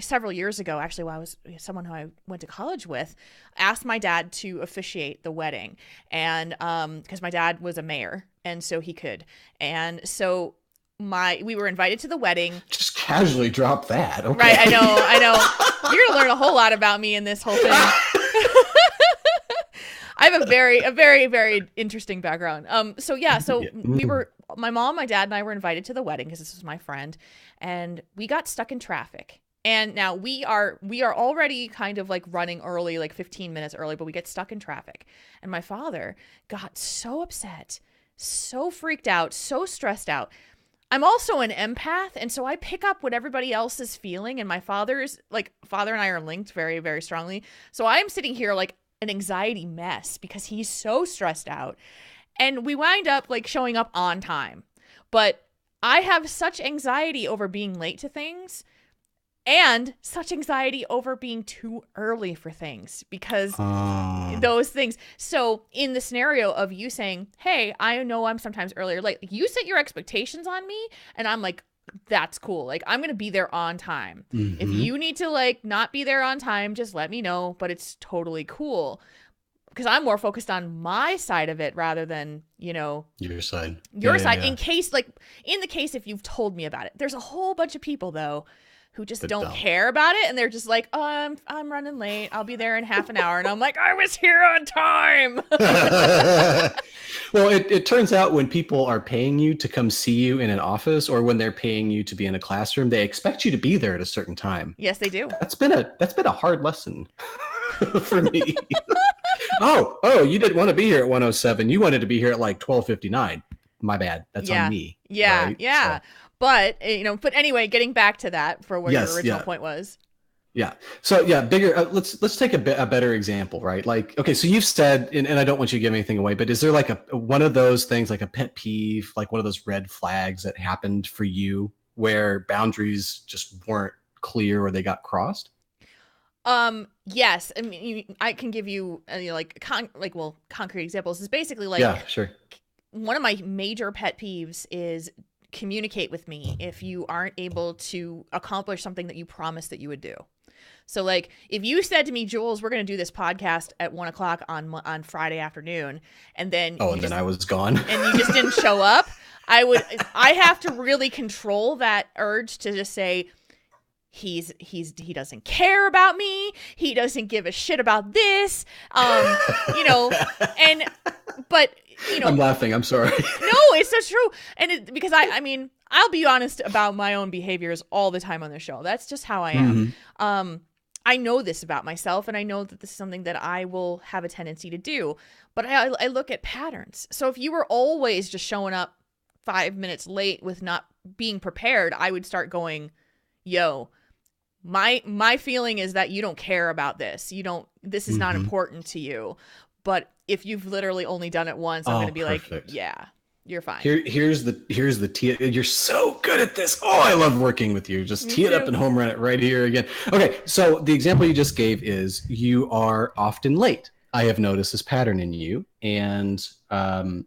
several years ago, actually, while I was someone who I went to college with, asked my dad to officiate the wedding. And because my dad was a mayor and so he could. And so we were invited to the wedding. Just casually drop that. Okay. Right. I know. You're gonna learn a whole lot about me in this whole thing. I have a very, very interesting background. So my mom, my dad, and I were invited to the wedding because this was my friend, and we got stuck in traffic. And now we are already kind of like running early, like 15 minutes early, but we get stuck in traffic. And my father got so upset, so freaked out, so stressed out. I'm also an empath, and so I pick up what everybody else is feeling, and my father and I are linked very, very strongly. So I'm sitting here like an anxiety mess because he's so stressed out. And we wind up like showing up on time. But I have such anxiety over being late to things and such anxiety over being too early for things because those things. So in the scenario of you saying, hey, I know I'm sometimes earlier, like you set your expectations on me and I'm like, that's cool. Like I'm going to be there on time. If you need to like not be there on time, just let me know, but it's totally cool. because I'm more focused on my side of it rather than, your side. side. In case, like in the case, if you've told me about it, there's a whole bunch of people though who just don't care about it. And they're just like, oh, I'm running late. I'll be there in half an hour. And I'm like, I was here on time. Well, it turns out when people are paying you to come see you in an office, or when they're paying you to be in a classroom, they expect you to be there at a certain time. Yes, they do. That's been a hard lesson for me. Oh, you didn't want to be here at 1:07. You wanted to be here at like 12:59. My bad. That's on me. Yeah, right? yeah. So. But anyway, getting back to that for what your original point was. Yeah. So bigger. Let's take a better example, right? Like, okay, so you've said, and I don't want you to give anything away, but is there like one of those things, like a pet peeve, like one of those red flags that happened for you where boundaries just weren't clear or they got crossed? Yes. I mean, I can give you concrete examples. It's basically like, yeah, sure. One of my major pet peeves is communicate with me if you aren't able to accomplish something that you promised that you would do. So like if you said to me, Jules, we're going to do this podcast at 1:00 on Friday afternoon, and then then I was gone and you just didn't show up, I have to really control that urge to just say, he doesn't care about me. He doesn't give a shit about this. But I'm laughing. I'm sorry. No, it's so true. And because I mean, I'll be honest about my own behaviors all the time on the show. That's just how I am. Mm-hmm. I know this about myself, and I know that this is something that I will have a tendency to do. But I look at patterns. So if you were always just showing up 5 minutes late with not being prepared, I would start going, yo, my feeling is that you don't care about this. This is not important to you. But if you've literally only done it once, I'm going to be perfect. Like, yeah, you're fine. Here's the tee. You're so good at this. Oh, I love working with you. Just tee it up and home run it right here again. Okay, so the example you just gave is you are often late. I have noticed this pattern in you, and and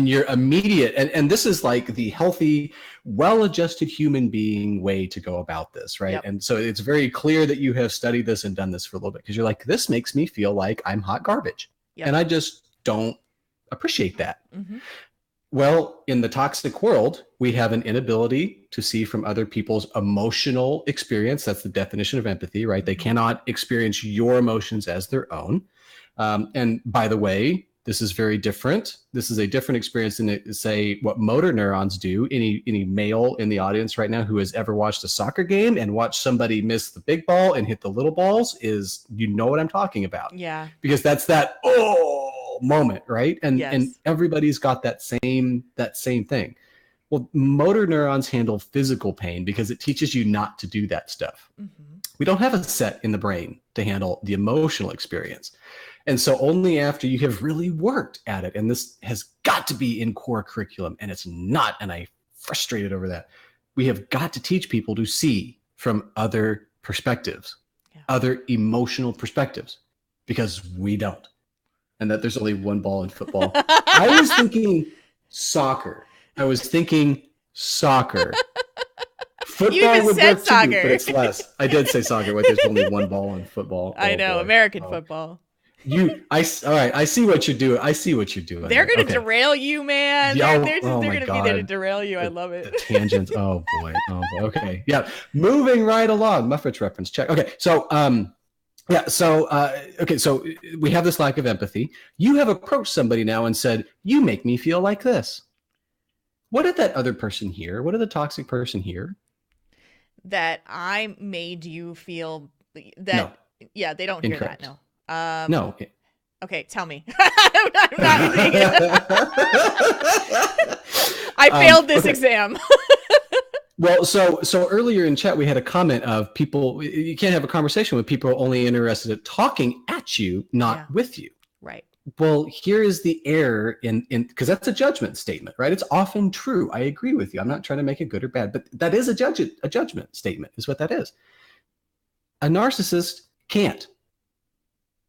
you're immediate, and this is like the healthy, well-adjusted human being way to go about this, right? Yep. And so it's very clear that you have studied this and done this for a little bit, because you're like, this makes me feel like I'm hot garbage. Yep. And I just don't appreciate that. Mm-hmm. Well, in the toxic world, we have an inability to see from other people's emotional experience. That's the definition of empathy, right? They cannot experience your emotions as their own. And by the way, this is very different. This is a different experience than, say, what motor neurons do. Any male in the audience right now who has ever watched a soccer game and watched somebody miss the big ball and hit the little balls you know what I'm talking about. Yeah. Because that's that moment, right? And yes. And everybody's got that same thing. Well, motor neurons handle physical pain because it teaches you not to do that stuff. Mm-hmm. We don't have a set in the brain to handle the emotional experience. And so only after you have really worked at it, and this has got to be in core curriculum, and it's not, and I'm frustrated over that, we have got to teach people to see from other perspectives, other emotional perspectives, because we don't. And that there's only one ball in football. I was thinking soccer. Football would work too, but it's less. I did say soccer, but there's only one ball in football. I know, American football. All right. I see what you're doing. They're going to derail you, man. They're going to be there to derail you. I love it. The tangents. Oh boy. Okay. Yeah. Moving right along. Muffets reference check. Okay. So, So we have this lack of empathy. You have approached somebody now and said, you make me feel like this. What did that other person hear? What did the toxic person hear? That I made you feel that. No. Yeah, they don't Incorrect. Hear that. No. No. Okay, tell me. I'm not saying it. I failed this exam. Well, so earlier in chat, we had a comment of people, you can't have a conversation with people only interested in talking at you, not with you. Right. Well, here is the error in because that's a judgment statement, right? It's often true. I agree with you. I'm not trying to make it good or bad, but that is a judgment statement is what that is. A narcissist can't.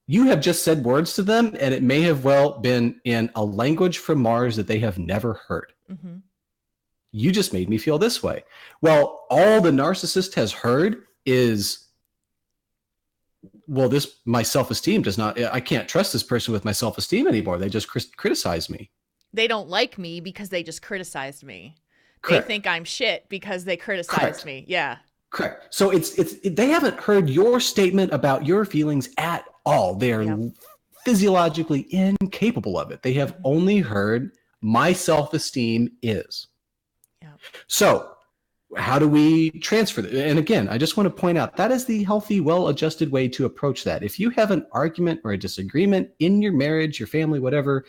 You have just said words to them, and it may have well been in a language from Mars that they have never heard. Mm-hmm. You just made me feel this way. Well, all the narcissist has heard is well, my self-esteem I can't trust this person with my self-esteem anymore. They just criticize me. They don't like me because they just criticized me. Correct. They think I'm shit because they criticized me. Yeah. Correct. So they haven't heard your statement about your feelings at all. They are physiologically incapable of it. They have only heard my self-esteem is. Yeah. So how do we transfer that? And again, I just want to point out that is the healthy, well-adjusted way to approach that. If you have an argument or a disagreement in your marriage, your family, whatever,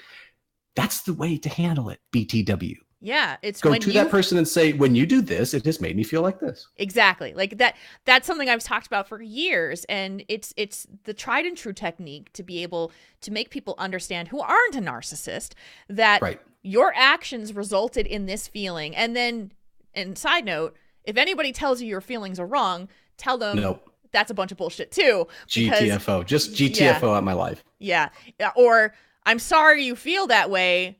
that's the way to handle it. BTW. Yeah, it's go to that person and say, when you do this, it has made me feel like this. Exactly. Like that's something I've talked about for years. And it's the tried and true technique to be able to make people understand who aren't a narcissist that your actions resulted in this feeling. And then, and side note, if anybody tells you your feelings are wrong, tell them that's a bunch of bullshit too. GTFO. Just GTFO out my life. Yeah. Or I'm sorry you feel that way.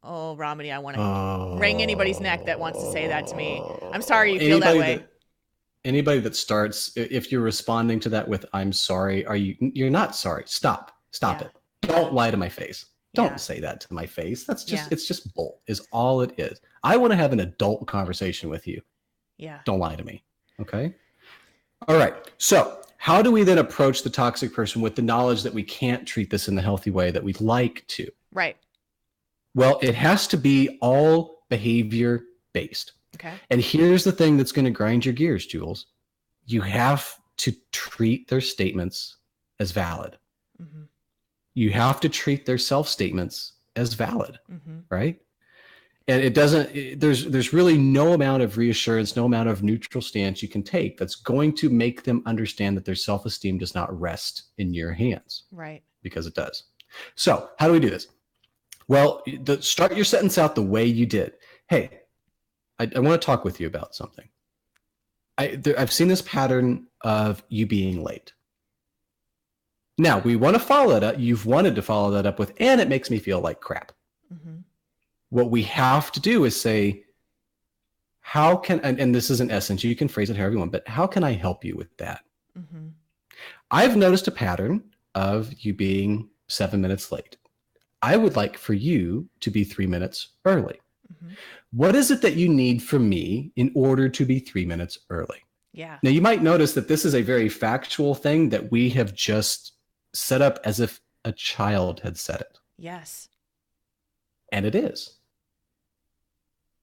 Oh, Romedy, I want to wring anybody's neck that wants to say that to me. I'm sorry you feel that way. Anybody that starts, if you're responding to that with, I'm sorry, you're not sorry. Stop it. Don't lie to my face. Don't say that to my face. That's just, it's just bull is all it is. I want to have an adult conversation with you. Yeah. Don't lie to me. Okay. All right. So how do we then approach the toxic person with the knowledge that we can't treat this in the healthy way that we'd like to? Right. Well, it has to be all behavior based. Okay. And here's the thing that's going to grind your gears, Jules. You have to treat their statements as valid. Mm-hmm. You have to treat their self-statements as valid, right? And it doesn't, there's really no amount of reassurance, no amount of neutral stance you can take that's going to make them understand that their self-esteem does not rest in your hands. Right. Because it does. So how do we do this? Well, start your sentence out the way you did. Hey, I want to talk with you about something. I've seen this pattern of you being late. Now, we want to follow that up. You've wanted to follow that up with, and it makes me feel like crap. Mm-hmm. What we have to do is say, how can, and this is an essence, you can phrase it however you want, but how can I help you with that? Mm-hmm. I've noticed a pattern of you being 7 minutes late. I would like for you to be 3 minutes early. Mm-hmm. What is it that you need from me in order to be 3 minutes early? Yeah. Now, you might notice that this is a very factual thing that we have just set up as if a child had said it. Yes. And it is.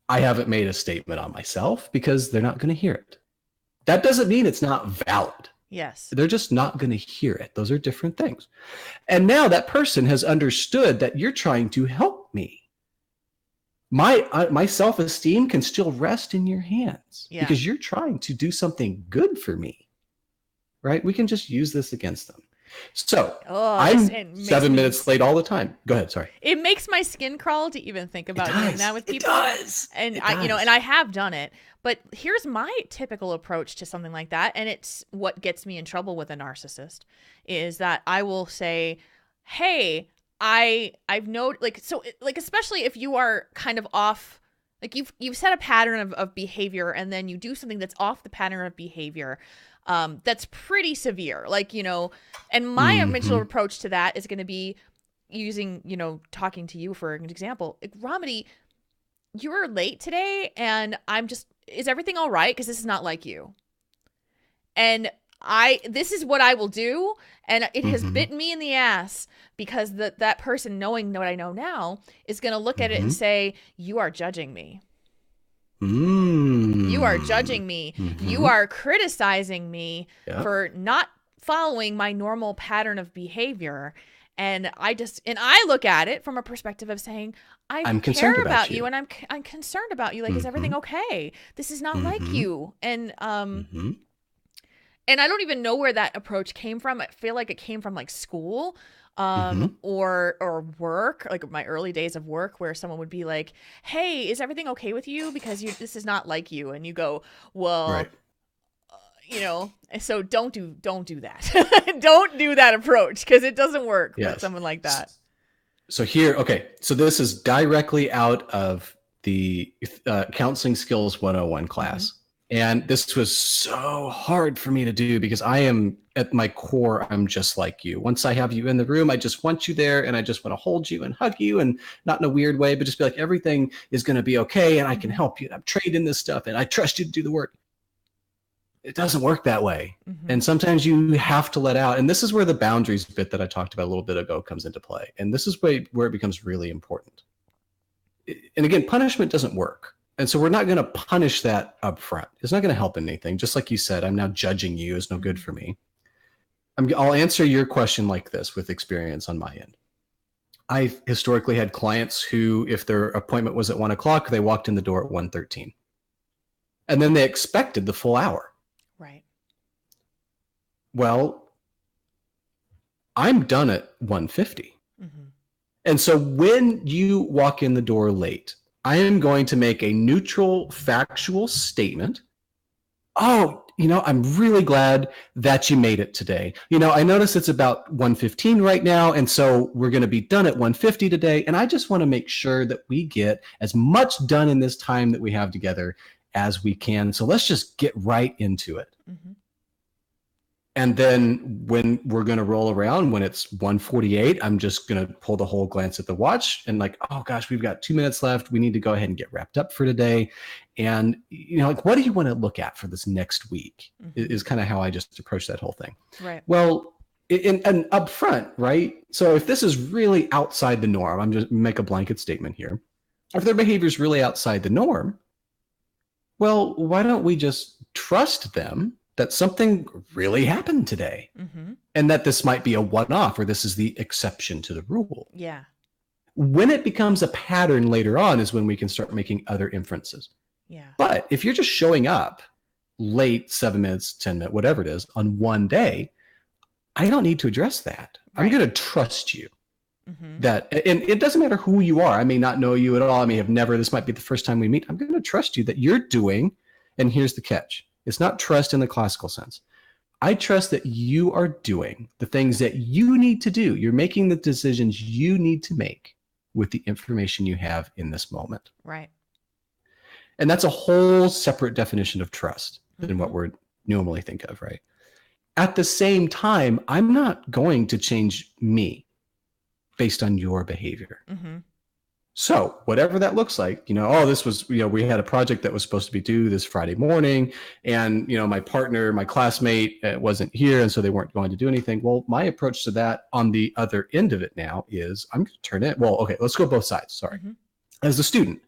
I haven't made a statement on myself because they're not going to hear it. That doesn't mean it's not valid. Yes. They're just not going to hear it. Those are different things. And now that person has understood that you're trying to help me. My self-esteem can still rest in your hands because you're trying to do something good for me, right? We can just use this against them. So I'm 7 minutes late all the time. Go ahead. Sorry. It makes my skin crawl to even think about doing that with people. It does. And I have done it. But here's my typical approach to something like that. And it's what gets me in trouble with a narcissist is that I will say, hey, I've noted, especially if you are kind of off, like you've set a pattern of behavior and then you do something that's off the pattern of behavior. That's pretty severe, and my initial approach to that is going to be using, talking to you for an example. Like, Romedy, you were late today and is everything all right? Because this is not like you. And this is what I will do. And it has bitten me in the ass because that person, knowing what I know now, is going to look at it and say, you are judging me. You are judging me. You are criticizing me for not following my normal pattern of behavior. And I look at it from a perspective of saying, I care about you and I'm concerned about you. Like, is everything okay? This is not like you. And and I don't even know where that approach came from. I feel like it came from like school. Or work, like my early days of work, where someone would be like, hey, is everything okay with you? Because this is not like you. And you go, well, so don't do that. Don't do that approach because it doesn't work with someone like that. So this is directly out of the Counseling Skills 101 class. And this was so hard for me to do because I am at my core, I'm just like you. Once I have you in the room, I just want you there and I just want to hold you and hug you, and not in a weird way, but just be like, everything is going to be okay and I can help you. And I'm trained in this stuff and I trust you to do the work. It doesn't work that way. And sometimes you have to let out. And this is where the boundaries bit that I talked about a little bit ago comes into play. And this is where it becomes really important. And again, punishment doesn't work. And so we're not going to punish that up front. It's not going to help anything. Just like you said, I'm now judging you is no good for me. I'll answer your question like this with experience on my end. I've historically had clients who, if their appointment was at 1:00, they walked in the door at 1:13. And then they expected the full hour. Right. Well, I'm done at 1:50. And so when you walk in the door late, I am going to make a neutral, factual statement. Oh, I'm really glad that you made it today. I notice it's about 1:15 right now, and so we're going to be done at 1:50 today. And I just want to make sure that we get as much done in this time that we have together as we can. So let's just get right into it. And then when we're going to roll around, when it's 1:48, I'm just going to pull the whole glance at the watch and like, oh gosh, we've got 2 minutes left. We need to go ahead and get wrapped up for today. And, like, what do you want to look at for this next week is kind of how I just approach that whole thing. Right. Well, and up front, right? So if this is really outside the norm, I'm just make a blanket statement here. If their behavior is really outside the norm, well, why don't we just trust them that something really happened today and that this might be a one-off or this is the exception to the rule. Yeah. When it becomes a pattern later on is when we can start making other inferences. Yeah. But if you're just showing up late, 7 minutes, 10 minutes, whatever it is, on one day, I don't need to address that. Right. I'm going to trust you. That, and it doesn't matter who you are. I may not know you at all. I may have never, this might be the first time we meet. I'm going to trust you that you're doing, and here's the catch. It's not trust in the classical sense. I trust that you are doing the things that you need to do. You're making the decisions you need to make with the information you have in this moment. Right. And that's a whole separate definition of trust than what we normally think of, right? At the same time, I'm not going to change me based on your behavior. So whatever that looks like, this was, we had a project that was supposed to be due this Friday morning, and, my partner, my classmate wasn't here, and so they weren't going to do anything. Well, my approach to that on the other end of it now is I'm going to turn in. Well, okay, let's go both sides. Sorry. As a student,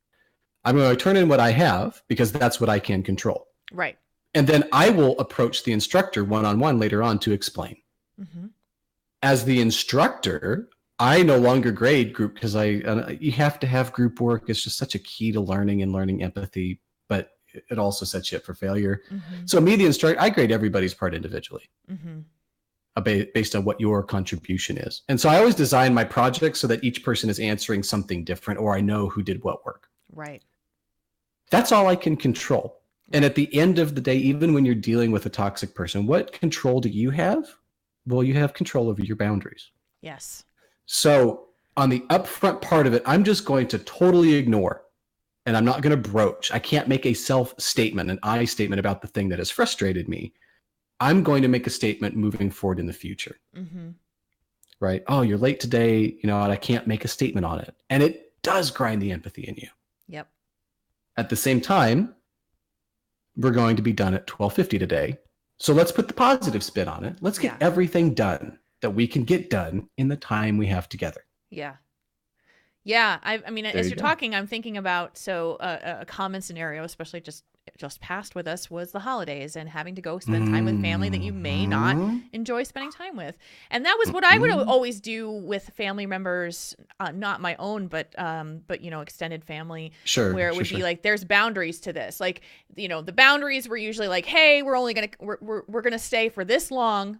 I'm going to turn in what I have because that's what I can control. Right. And then I will approach the instructor one-on-one later on to explain. As the instructor, I no longer grade group because you have to have group work. It's just such a key to learning and learning empathy, but it also sets you up for failure. So me, the instructor, I grade everybody's part individually based on what your contribution is. And so I always design my projects so that each person is answering something different, or I know who did what work. Right. That's all I can control. And at the end of the day, even when you're dealing with a toxic person, what control do you have? Well, you have control over your boundaries. Yes. So on the upfront part of it, I'm just going to totally ignore, and I'm not going to broach. I can't make a self-statement, an I statement about the thing that has frustrated me. I'm going to make a statement moving forward in the future. Right? Oh, you're late today, and I can't make a statement on it. And it does grind the empathy in you. Yep. At the same time, we're going to be done at 12:50 today. So let's put the positive spin on it. Let's get everything done that we can get done in the time we have together. Yeah. Yeah. I mean, as you're talking, I'm thinking about, a common scenario, especially just past with us, was the holidays and having to go spend time with family that you may not enjoy spending time with. And that was what I would always do with family members, not my own, but extended family, where it would be like, there's boundaries to this. Like, the boundaries were usually like, hey, we're only going to, we're going to stay for this long.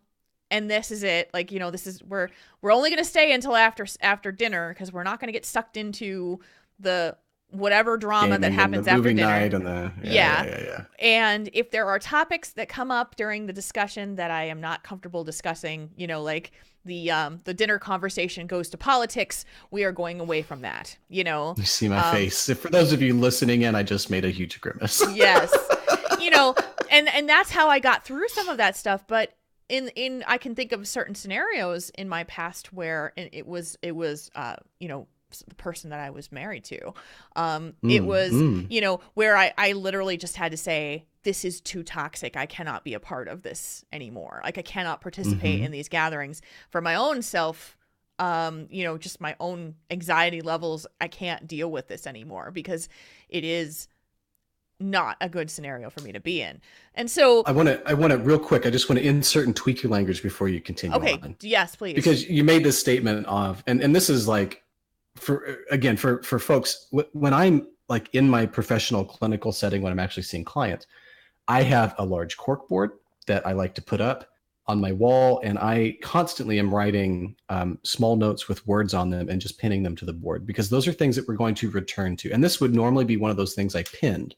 And this is it. Like, this is, we're only going to stay until after dinner, because we're not going to get sucked into the whatever drama that happens after dinner. Night and the yeah. And if there are topics that come up during the discussion that I am not comfortable discussing, like the dinner conversation goes to politics, we are going away from that. You see my face. For those of you listening in, I just made a huge grimace. Yes. you know, and that's how I got through some of that stuff. But in I can think of certain scenarios in my past where it was you know, the person that I was married to. It was, you know, where I literally just had to say, this is too toxic. I cannot be a part of this anymore. Like, I cannot participate in these gatherings for my own self. You know, just my own anxiety levels. I can't deal with this anymore because it is not a good scenario for me to be in. And so I want to real quick. I just want to insert and tweak your language before you continue. Okay. On. Yes, please. Because you made this statement of, and this is like, for folks, when I'm like in my professional clinical setting, when I'm actually seeing clients, I have a large cork board that I like to put up on my wall, and I constantly am writing small notes with words on them and just pinning them to the board, because those are things that we're going to return to. And this would normally be one of those things I pinned,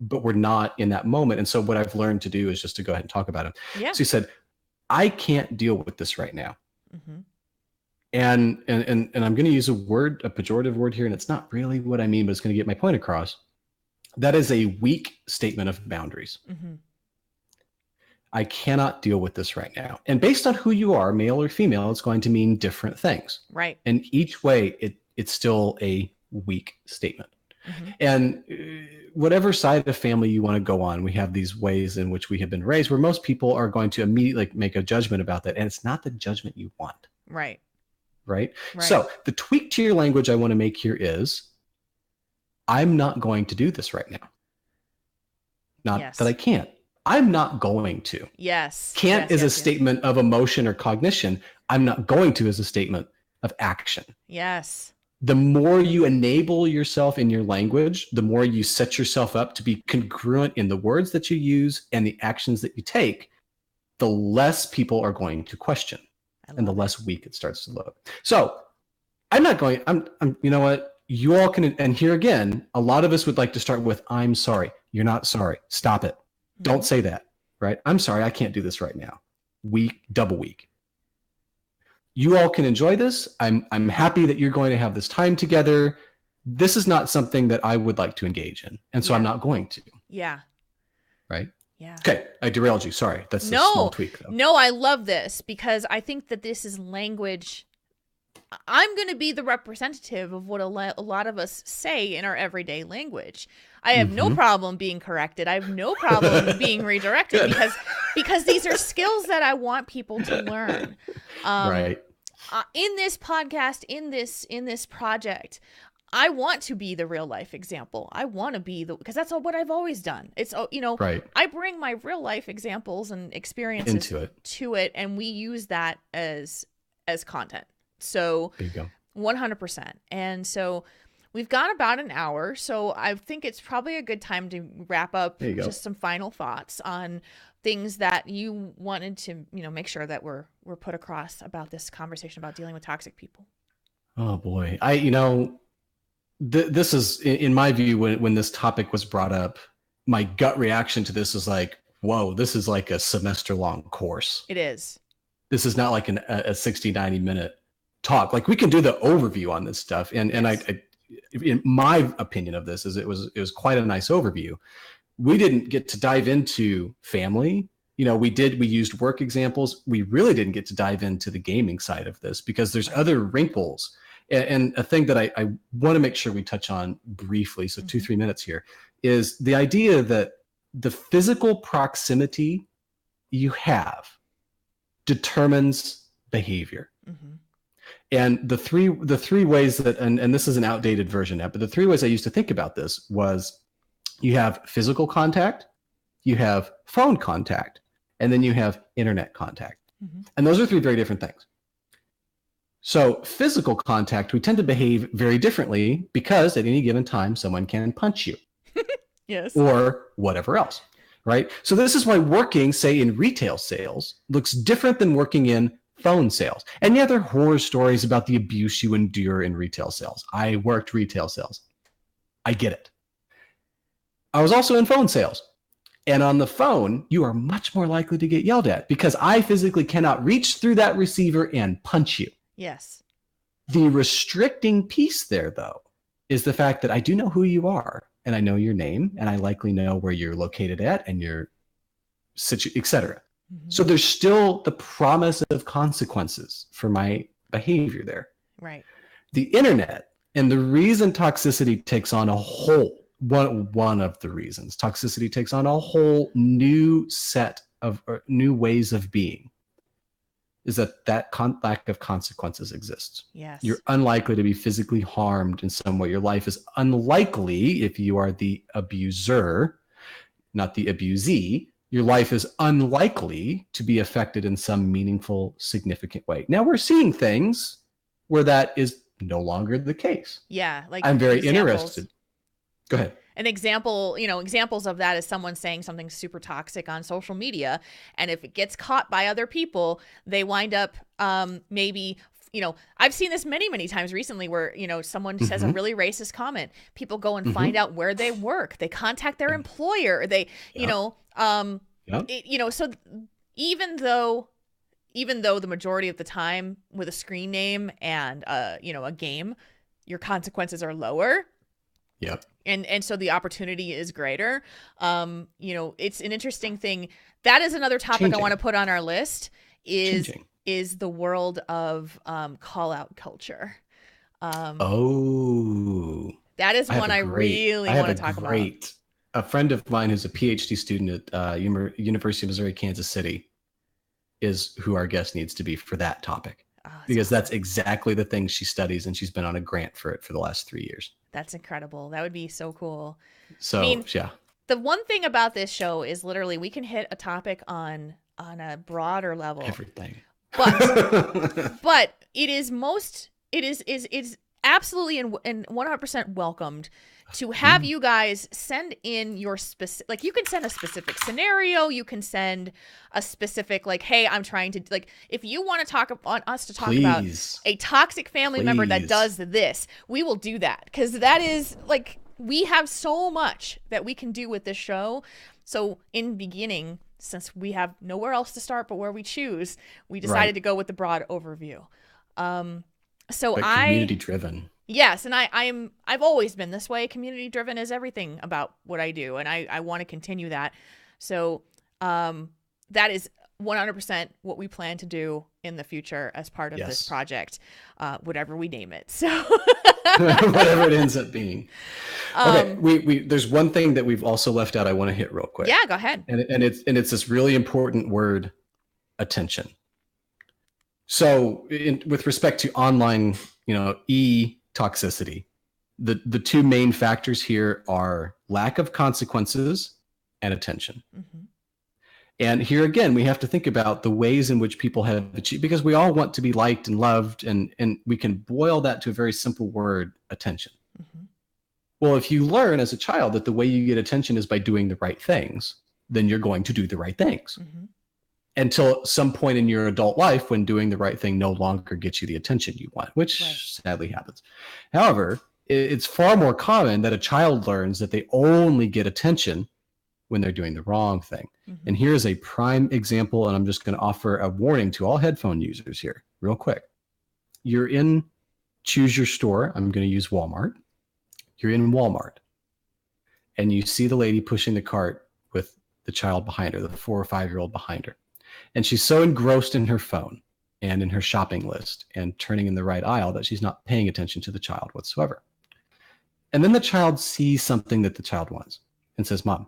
but we're not in that moment. And so what I've learned to do is just to go ahead and talk about it. Yeah. So he said, I can't deal with this right now. And I'm going to use a pejorative word here, and it's not really what I mean, but it's going to get my point across. That is a weak statement of boundaries. I cannot deal with this right now. And based on who you are, male or female, it's going to mean different things. Right. And each way, it's still a weak statement. And whatever side of family you want to go on, we have these ways in which we have been raised where most people are going to immediately make a judgment about that. And it's not the judgment you want. Right. So the tweak to your language I want to make here is, I'm not going to do this right now. Not that I can't. I'm not going to. Yes. Can't is a statement of emotion or cognition. I'm not going to is a statement of action. Yes. The more you enable yourself in your language, the more you set yourself up to be congruent in the words that you use and the actions that you take, the less people are going to question. And the less weak it starts to look. So I'm you know what? You all can, and here again, a lot of us would like to start with, I'm sorry. You're not sorry. Stop it. Don't say that, right? I'm sorry. I can't do this right now. Weak, double weak. You all can enjoy this. I'm happy that you're going to have this time together. This is not something that I would like to engage in. And so I'm not going to. Yeah. Right? Yeah. Okay, I derailed you. Sorry. That's a small tweak, though. No, I love this because I think that this is language. I'm going to be the representative of what a lot of us say in our everyday language. I have no problem being corrected. I have no problem being redirected because these are skills that I want people to learn. Right. In this podcast, in this project, I want to be the real life example. I want to be because that's what I've always done. It's, you know, I bring my real life examples and experiences to it, and we use that as content. So there you go. 100%. And so we've got about an hour. So I think it's probably a good time to wrap up just some final thoughts on things that you wanted to, you know, make sure that were put across about this conversation about dealing with toxic people. Oh boy. This is, in my view, when this topic was brought up, my gut reaction to this is like, whoa, this is like a semester-long course. It is. This is not like a 60, 90-minute talk. Like, we can do the overview on this stuff. And I, in my opinion of this, is it was quite a nice overview. We didn't get to dive into family. You know, we used work examples. We really didn't get to dive into the gaming side of this because there's other wrinkles. And a thing that I want to make sure we touch on briefly, so 2-3 minutes here, is the idea that the physical proximity you have determines behavior. And the three ways that, and this is an outdated version now, but the 3 ways I used to think about this was you have physical contact, you have phone contact, and then you have internet contact. And those are 3 very different things. So physical contact, we tend to behave very differently because at any given time, someone can punch you. Yes. Or whatever else, right? So this is why working, say, in retail sales looks different than working in phone sales. And yeah, there are horror stories about the abuse you endure in retail sales. I worked retail sales. I get it. I was also in phone sales. And on the phone, you are much more likely to get yelled at because I physically cannot reach through that receiver and punch you. Yes. The restricting piece there, though, is the fact that I do know who you are. and I know your name, and I likely know where you're located at and your etc. So there's still the promise of consequences for my behavior there. Right. The internet, and the reason toxicity takes on a whole, one of the reasons toxicity takes on a whole new set of new ways of being, is that lack of consequences exists. Yes. You're unlikely to be physically harmed in some way. Your life is unlikely, if you are the abuser, not the abusee, your life is unlikely to be affected in some meaningful, significant way. Now we're seeing things where that is no longer the case. Yeah. Like, I'm very interested. Go ahead. An example, examples of that is someone saying something super toxic on social media. And if it gets caught by other people, they wind up maybe, I've seen this many, many times recently where, someone says a really racist comment. People go and find out where they work. They contact their employer. They, so even though the majority of the time with a screen name and, a game, your consequences are lower. Yep. And so the opportunity is greater. It's an interesting thing. That is another topic I want to put on our list is the world of call out culture. That is one I really want to talk about. A friend of mine who's a PhD student at University of Missouri, Kansas City, is who our guest needs to be for that topic. Because that's exactly the thing she studies, and she's been on a grant for it for the last 3 years. That's incredible. That would be so cool. So, yeah. The one thing about this show is literally we can hit a topic on a broader level. Everything. But it is absolutely and 100% welcomed to have you guys send in your specific, like, you can send a specific scenario, you can send a specific, like, hey, I'm trying to, like, if you want to talk about a toxic family member that does this, we will do that, because that is, like, we have so much that we can do with this show. So in beginning, since we have nowhere else to start but where we choose, we decided to go with the broad overview. Community driven. Yes, and I've always been this way. Community driven is everything about what I do, and I want to continue that. So that is 100% what we plan to do in the future as part of this project, whatever we name it. So whatever it ends up being. Okay, we there's one thing that we've also left out I want to hit real quick. Yeah, go ahead. And it's this really important word, attention. So with respect to online, toxicity, the two main factors here are lack of consequences and attention. And here again, we have to think about the ways in which people have achieved, because we all want to be liked and loved, and we can boil that to a very simple word, attention. Well, if you learn as a child that the way you get attention is by doing the right things, then you're going to do the right things. Until some point in your adult life when doing the right thing no longer gets you the attention you want, which sadly happens. However, it's far more common that a child learns that they only get attention when they're doing the wrong thing. And here's a prime example, and I'm just going to offer a warning to all headphone users here real quick. You're in, choose your store. I'm going to use Walmart. You're in Walmart, and you see the lady pushing the cart with the child behind her, the 4 or 5-year-old behind her. And she's so engrossed in her phone and in her shopping list and turning in the right aisle that she's not paying attention to the child whatsoever. And then the child sees something that the child wants and says, Mom,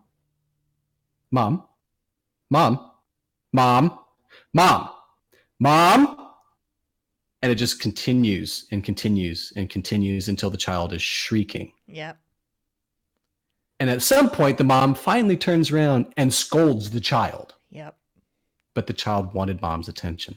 Mom, Mom, Mom, Mom, Mom. And it just continues and continues and continues until the child is shrieking. Yep. And at some point, the mom finally turns around and scolds the child. Yep. But the child wanted mom's attention.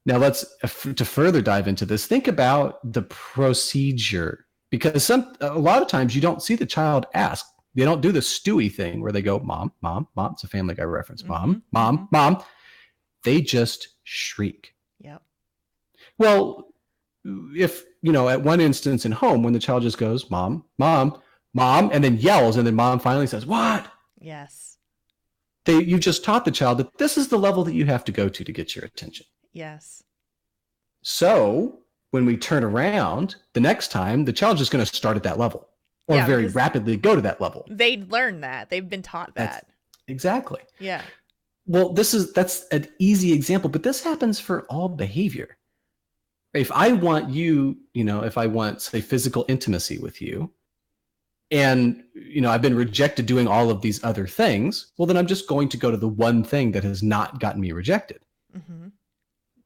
Now let's, to further dive into this, think about the procedure, because a lot of times you don't see the child ask. They don't do the Stewie thing where they go, Mom, Mom, Mom. It's a Family Guy reference. Mom, Mom, Mom. They just shriek. Yep. Well, if, at one instance in home, when the child just goes, Mom, Mom, Mom, and then yells, and then mom finally says, what? Yes. You just taught the child that this is the level that you have to go to get your attention. Yes. So when we turn around the next time, the child's just going to start at that level. or very rapidly go to that level. They learn that. They've been taught that. Exactly. Yeah. Well, that's an easy example, but this happens for all behavior. If I want if I want, say, physical intimacy with you, and, I've been rejected doing all of these other things, well, then I'm just going to go to the one thing that has not gotten me rejected. Mm-hmm.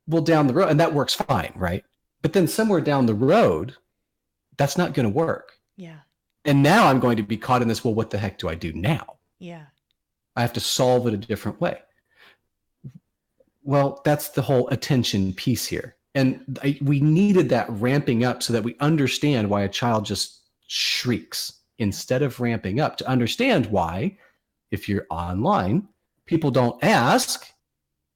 Well, down the road, and that works fine, right? But then somewhere down the road, that's not going to work. Yeah. And now I'm going to be caught in this, well, what the heck do I do now? Yeah. I have to solve it a different way. Well, that's the whole attention piece here. And we needed that ramping up so that we understand why a child just shrieks instead of ramping up, to understand why, if you're online, people don't ask,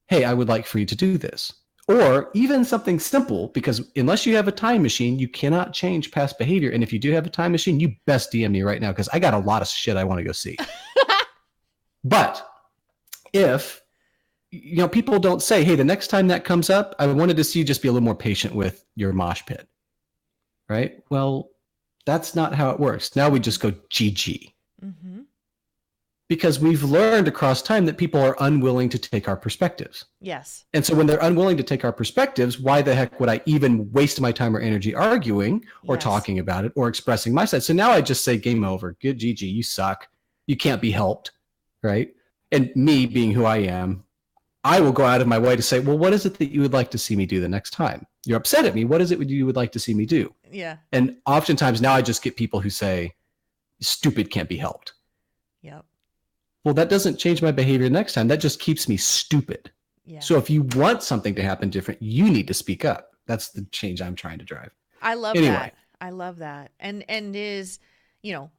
hey, I would like for you to do this. Or even something simple, because unless you have a time machine, you cannot change past behavior. And if you do have a time machine, you best DM me right now, because I got a lot of shit I want to go see. But if people don't say, hey, the next time that comes up, I wanted to see you just be a little more patient with your mosh pit. Right? Well, that's not how it works. Now we just go GG. Mm-hmm. Because we've learned across time that people are unwilling to take our perspectives. Yes. And so when they're unwilling to take our perspectives, why the heck would I even waste my time or energy arguing or talking about it or expressing my side? So now I just say, game over. Good GG. You suck. You can't be helped. Right? And me being who I am, I will go out of my way to say, well, what is it that you would like to see me do the next time? You're upset at me. What is it you would like to see me do? Yeah. And oftentimes now I just get people who say, stupid can't be helped. Yep. Well, that doesn't change my behavior next time. That just keeps me stupid. Yeah. So if you want something to happen different, you need to speak up. That's the change I'm trying to drive. I love that. I love that. And is,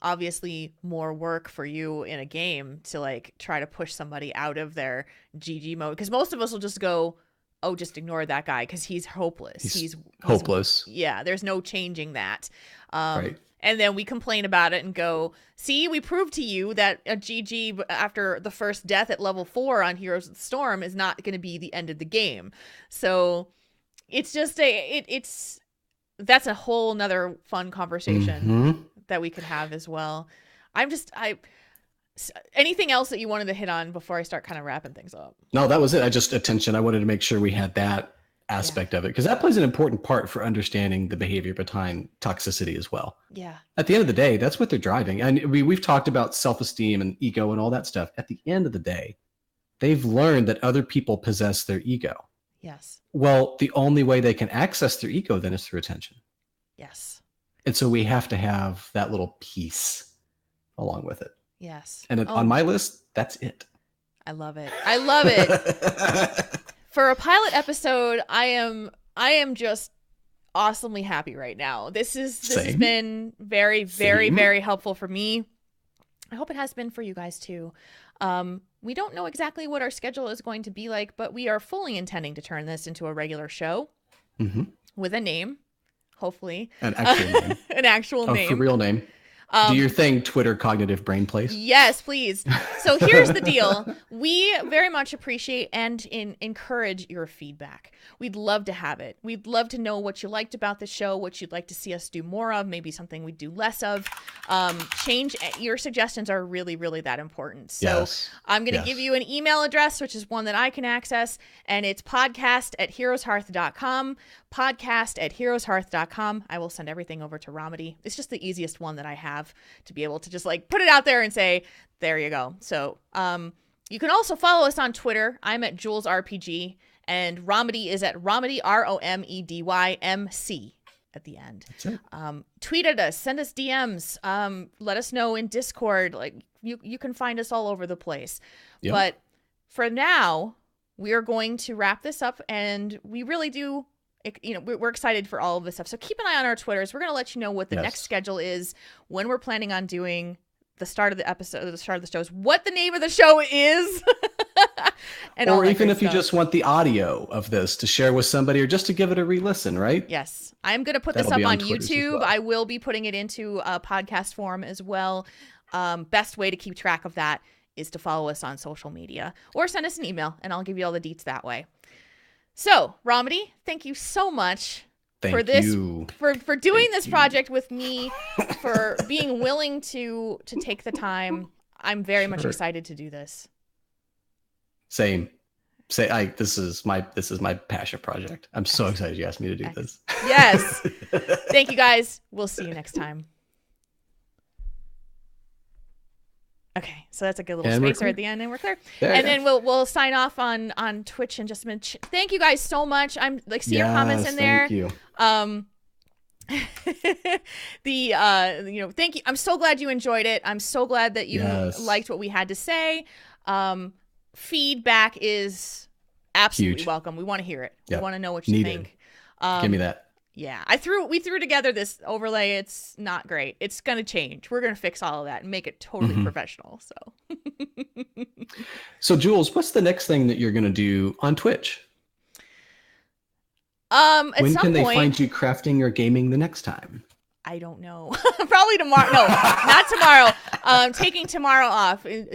obviously more work for you in a game to like try to push somebody out of their GG mode. Because most of us will just go, oh, just ignore that guy because he's hopeless. He's hopeless. Yeah, there's no changing that. Right. And then we complain about it and go, see, we proved to you that a GG after the first death at level 4 on Heroes of the Storm is not going to be the end of the game. So it's just that's a whole nother fun conversation that we could have as well. Anything else that you wanted to hit on before I start kind of wrapping things up? No, that was it. I wanted to make sure we had that aspect of it, because that plays an important part for understanding the behavior behind toxicity as well. Yeah. At the end of the day, that's what they're driving. And we've talked about self-esteem and ego and all that stuff. At the end of the day, they've learned that other people possess their ego. Yes. Well, the only way they can access their ego then is through attention. Yes. And so we have to have that little piece along with it. Yes. And on my list, that's it. I love it. I love it. For a pilot episode, I am just awesomely happy right now. This has been very, very, very helpful for me. I hope it has been for you guys too. We don't know exactly what our schedule is going to be like, but we are fully intending to turn this into a regular show with a name, hopefully. An actual name. An actual name. A real name. Do your thing, Twitter Cognitive Brain Place. Yes, please. So here's the deal. We very much appreciate and encourage your feedback. We'd love to have it. We'd love to know what you liked about the show, what you'd like to see us do more of, maybe something we do less of. Your suggestions are really, really that important. So I'm going to give you an email address, which is one that I can access, and it's podcast@heroeshearth.com. podcast@heroeshearth.com. I will send everything over to Romedy. It's just the easiest one that I have to be able to just like put it out there and say, there you go. So you can also follow us on Twitter. I'm at Jules RPG, and Romedy is at Romedy, ROMEDYMC at the end. That's it. Tweet at us, send us DMs, let us know in Discord. Like you can find us all over the place. Yep. But for now, we are going to wrap this up, and we really do. We're excited for all of this stuff. So keep an eye on our Twitters. We're going to let you know what the next schedule is, when we're planning on doing the start of the episode, the start of the shows, what the name of the show is. Or even if you just want the audio of this to share with somebody or just to give it a re-listen, right? Yes. I'm going to put this up on YouTube. I will be putting it into a podcast form as well. Best way to keep track of that is to follow us on social media or send us an email, and I'll give you all the deets that way. So, Romedy, thank you so much. for Thank this you. for doing Thank this you. project with me, for being willing to take the time. I'm very much excited to do this. Same. This is my passion project. I'm so excited you asked me to do this. Yes. Thank you guys. We'll see you next time. Okay, so that's a good little spacer at the end, and we're clear. And then we'll sign off on Twitch in just a minute. Thank you guys so much. I'm like, see your comments in there. Thank you. Thank you. I'm so glad you enjoyed it. I'm so glad that you liked what we had to say. Feedback is absolutely welcome. We want to hear it. Yep. We want to know what you think. Give me that. Yeah, we threw together this overlay. It's not great. It's gonna change. We're gonna fix all of that and make it totally professional. So Jules, what's the next thing that you're gonna do on Twitch? When can they find you crafting or gaming the next time? I don't know. Probably tomorrow. No, not tomorrow. Taking tomorrow off. I'm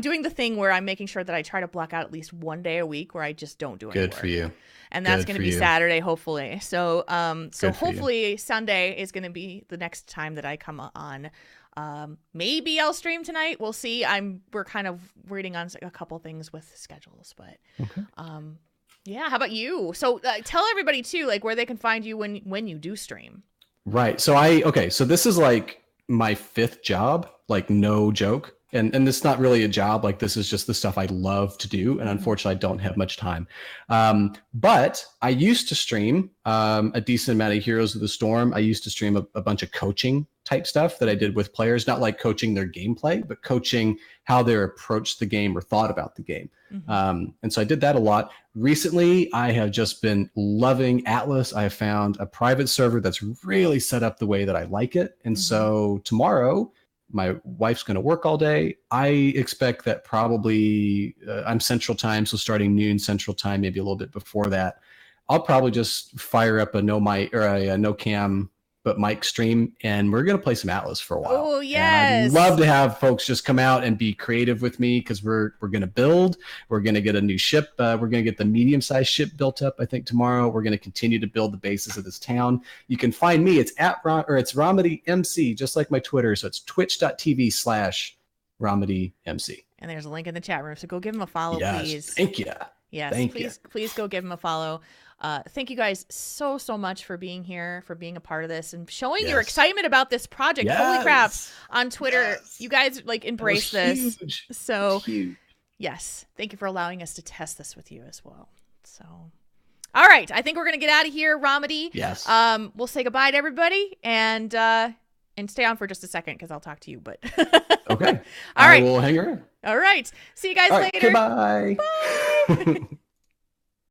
doing the thing where I'm making sure that I try to block out at least one day a week where I just don't do any work. Good for you. And that's going to be Saturday, hopefully. So hopefully Sunday is going to be the next time that I come on. Maybe I'll stream tonight. We'll see. We're kind of waiting on a couple things with schedules, but yeah. How about you? So tell everybody too, like where they can find you when you do stream. Right. So so this is like my 5th job, like no joke. And it's not really a job. Like this is just the stuff I love to do. And unfortunately, I don't have much time. But I used to stream a decent amount of Heroes of the Storm. I used to stream a bunch of coaching type stuff that I did with players, not like coaching their gameplay, but coaching how they approached the game or thought about the game. And so I did that a lot. Recently, I have just been loving Atlas. I have found a private server that's really set up the way that I like it. And so tomorrow, my wife's going to work all day. I expect that probably I'm Central Time, so starting noon Central Time, maybe a little bit before that, I'll probably just fire up a no mic or a no cam but mic stream, and we're going to play some Atlas for a while. Oh, yes. And I'd love to have folks just come out and be creative with me, because we're going to build. We're going to get a new ship. We're going to get the medium-sized ship built up, I think, tomorrow. We're going to continue to build the bases of this town. You can find me. It's it's Romedy MC, just like my Twitter. So it's twitch.tv/RomedyMC. And there's a link in the chat room, so go give him a follow, please. Thank you. Yes, please go give him a follow. Thank you guys so much for being here, for being a part of this, and showing your excitement about this project. Holy crap! On Twitter, you guys like embrace this. Huge. So huge. Yes, thank you for allowing us to test this with you as well. So, all right, I think we're gonna get out of here, Romedy. Yes. We'll say goodbye to everybody, and stay on for just a second because I'll talk to you. But okay, all right, we'll hang around. All right, see you guys later. Okay, bye. Bye.